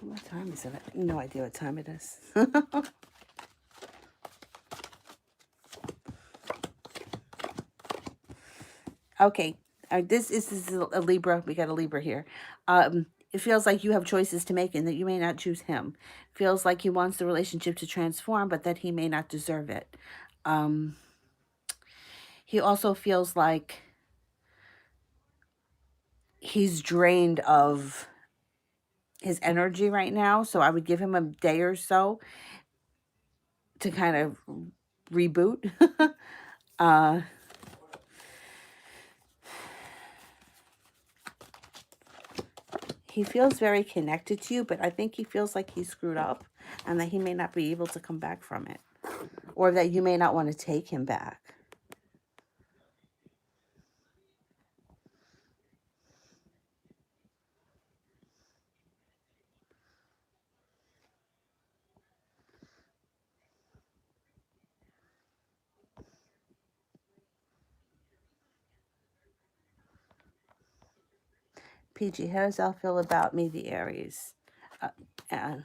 What time is it? I have no idea what time it is. Okay, this is a Libra. We got a Libra here. It feels like you have choices to make and that you may not choose him. Feels like he wants the relationship to transform, but that he may not deserve it. He also feels like he's drained of his energy right now. So I would give him a day or so to kind of reboot. He feels very connected to you, but I think he feels like he's screwed up and that he may not be able to come back from it, or that you may not want to take him back. PG, how does Al feel about me, the Aries? Uh, uh,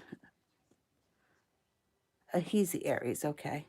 he's the Aries, okay.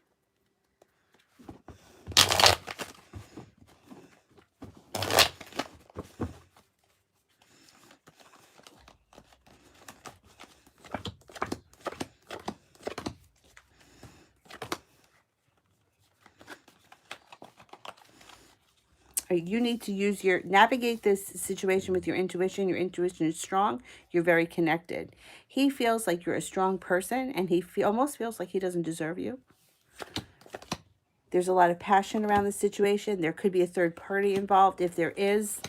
You need to use navigate this situation with your intuition. Your intuition is strong. You're very connected. He feels like you're a strong person and he almost feels like he doesn't deserve you. There's a lot of passion around the situation. There could be a third party involved. If there is,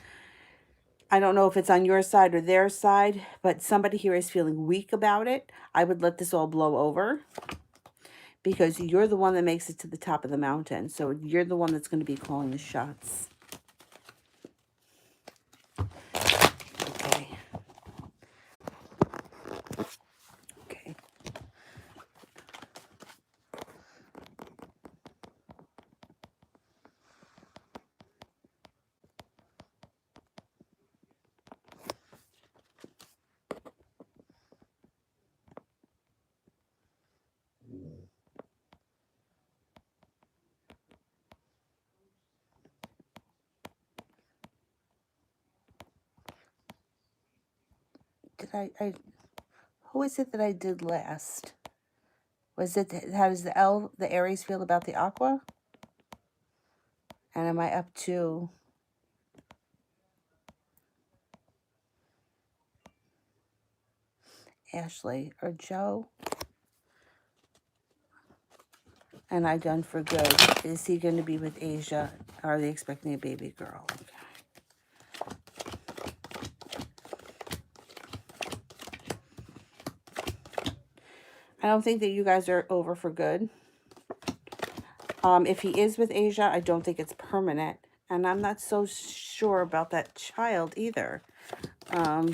I don't know if it's on your side or their side, but somebody here is feeling weak about it. I would let this all blow over because you're the one that makes it to the top of the mountain. So you're the one that's going to be calling the shots. Okay. Okay. Who is it that I did last? Was it, how does the Aries feel about the Aqua? And am I up to Ashley or Joe? And I done for good. Is he going to be with Asia? Are they expecting a baby girl? Okay. I don't think that you guys are over for good. If he is with Asia, I don't think it's permanent. And I'm not so sure about that child either. I'm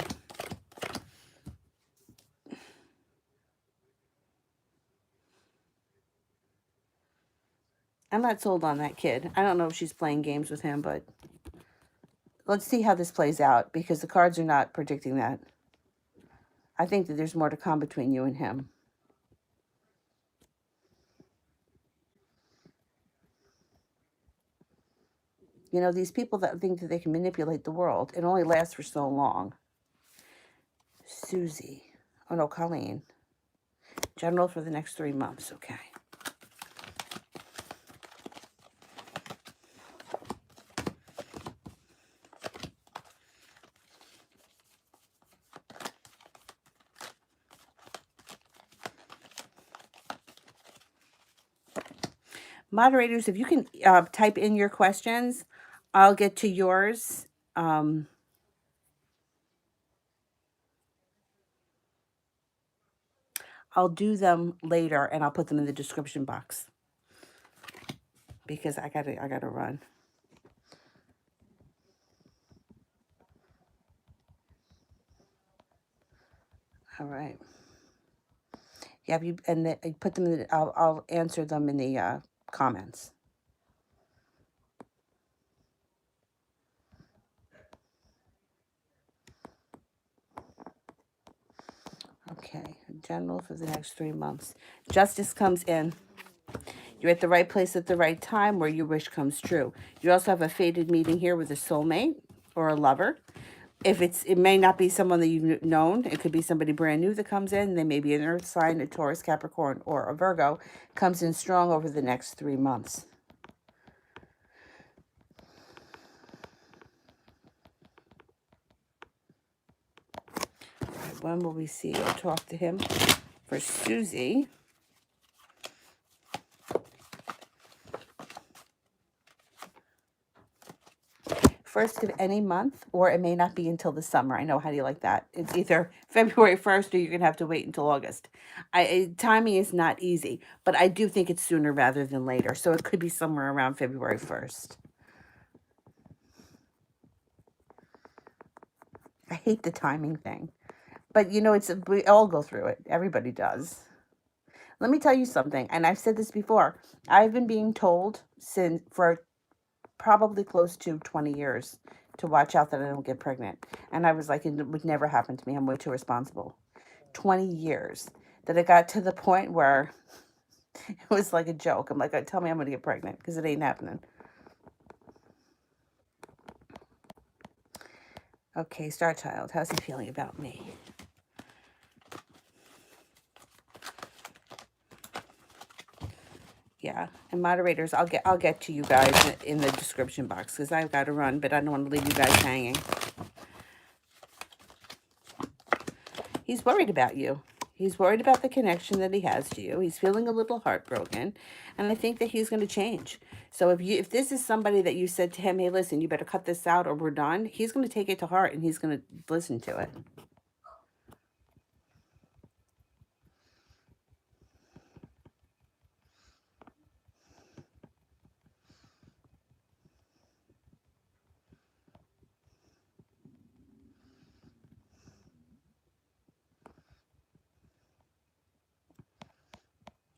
not sold on that kid. I don't know if she's playing games with him, but let's see how this plays out because the cards are not predicting that. I think that there's more to come between you and him. You know, these people that think that they can manipulate the world, it only lasts for so long. Susie. Oh, no, Colleen. General for the next 3 months. Okay. Moderators, if you can type in your questions, I'll get to yours. I'll do them later and I'll put them in the description box because I gotta run. All right. Yeah, I put them in. I'll answer them in the comments. Okay, general for the next 3 months. Justice comes in. You're at the right place at the right time where your wish comes true. You also have a fated meeting here with a soulmate or a lover. It may not be someone that you've known. It could be somebody brand new that comes in. They may be an earth sign, a Taurus, Capricorn, or a Virgo. Comes in strong over the next 3 months. All right, when will we see or talk to him? For Susie. First of any month, or it may not be until the summer. I know, how do you like that? It's either February 1st or you're going to have to wait until August. Timing is not easy, but I do think it's sooner rather than later. So it could be somewhere around February 1st. I hate the timing thing. But, you know, we all go through it. Everybody does. Let me tell you something, and I've said this before. I've been being told for probably close to 20 years to watch out that I don't get pregnant. And I was like, it would never happen to me. I'm way too responsible. 20 years that it got to the point where it was like a joke. I'm like, tell me I'm going to get pregnant because it ain't happening. Okay, Star Child, how's he feeling about me? Yeah, and moderators, I'll get to you guys in the description box because I've got to run, but I don't want to leave you guys hanging. He's worried about you. He's worried about the connection that he has to you. He's feeling a little heartbroken, and I think that he's going to change. So if this is somebody that you said to him, hey, listen, you better cut this out or we're done, he's going to take it to heart and he's going to listen to it.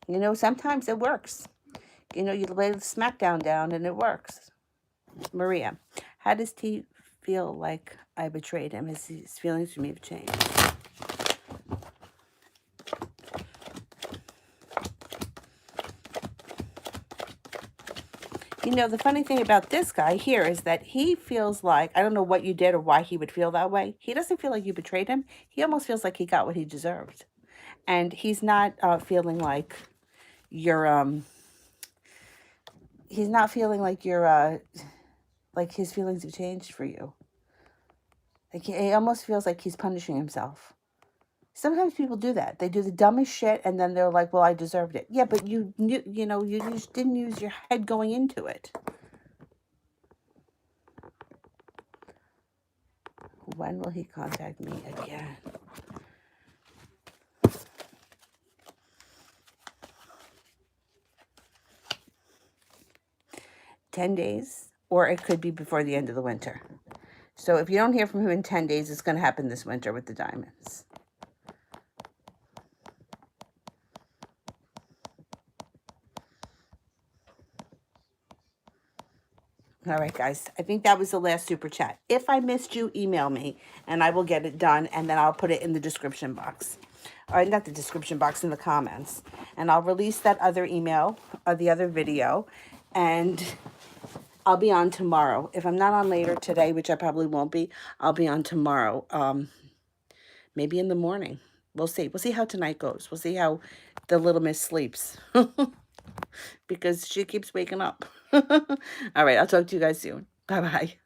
You know, sometimes it works. You know, you lay the smackdown down and it works. Maria, how does T feel like I betrayed him? His feelings for me have changed. You know, the funny thing about this guy here is that he feels like, I don't know what you did or why he would feel that way. He doesn't feel like you betrayed him. He almost feels like he got what he deserved. And he's not feeling like he's not feeling like like his feelings have changed for you. Like he almost feels like he's punishing himself. Sometimes people do that. They do the dumbest shit and then they're like, well, I deserved it. Yeah, but you knew, you just didn't use your head going into it. When will he contact me again? $10 days, or it could be before the end of the winter. So if you don't hear from him in 10 days, it's going to happen this winter with the diamonds. All right, guys. I think that was the last super chat. If I missed you, email me, and I will get it done, and then I'll put it in the description box. All right, not the description box, in the comments. And I'll release that other email, or the other video, and I'll be on tomorrow. If I'm not on later today, which I probably won't be, I'll be on tomorrow. Maybe in the morning. We'll see. We'll see how tonight goes. We'll see how the little miss sleeps. Because she keeps waking up. All right, I'll talk to you guys soon. Bye-bye.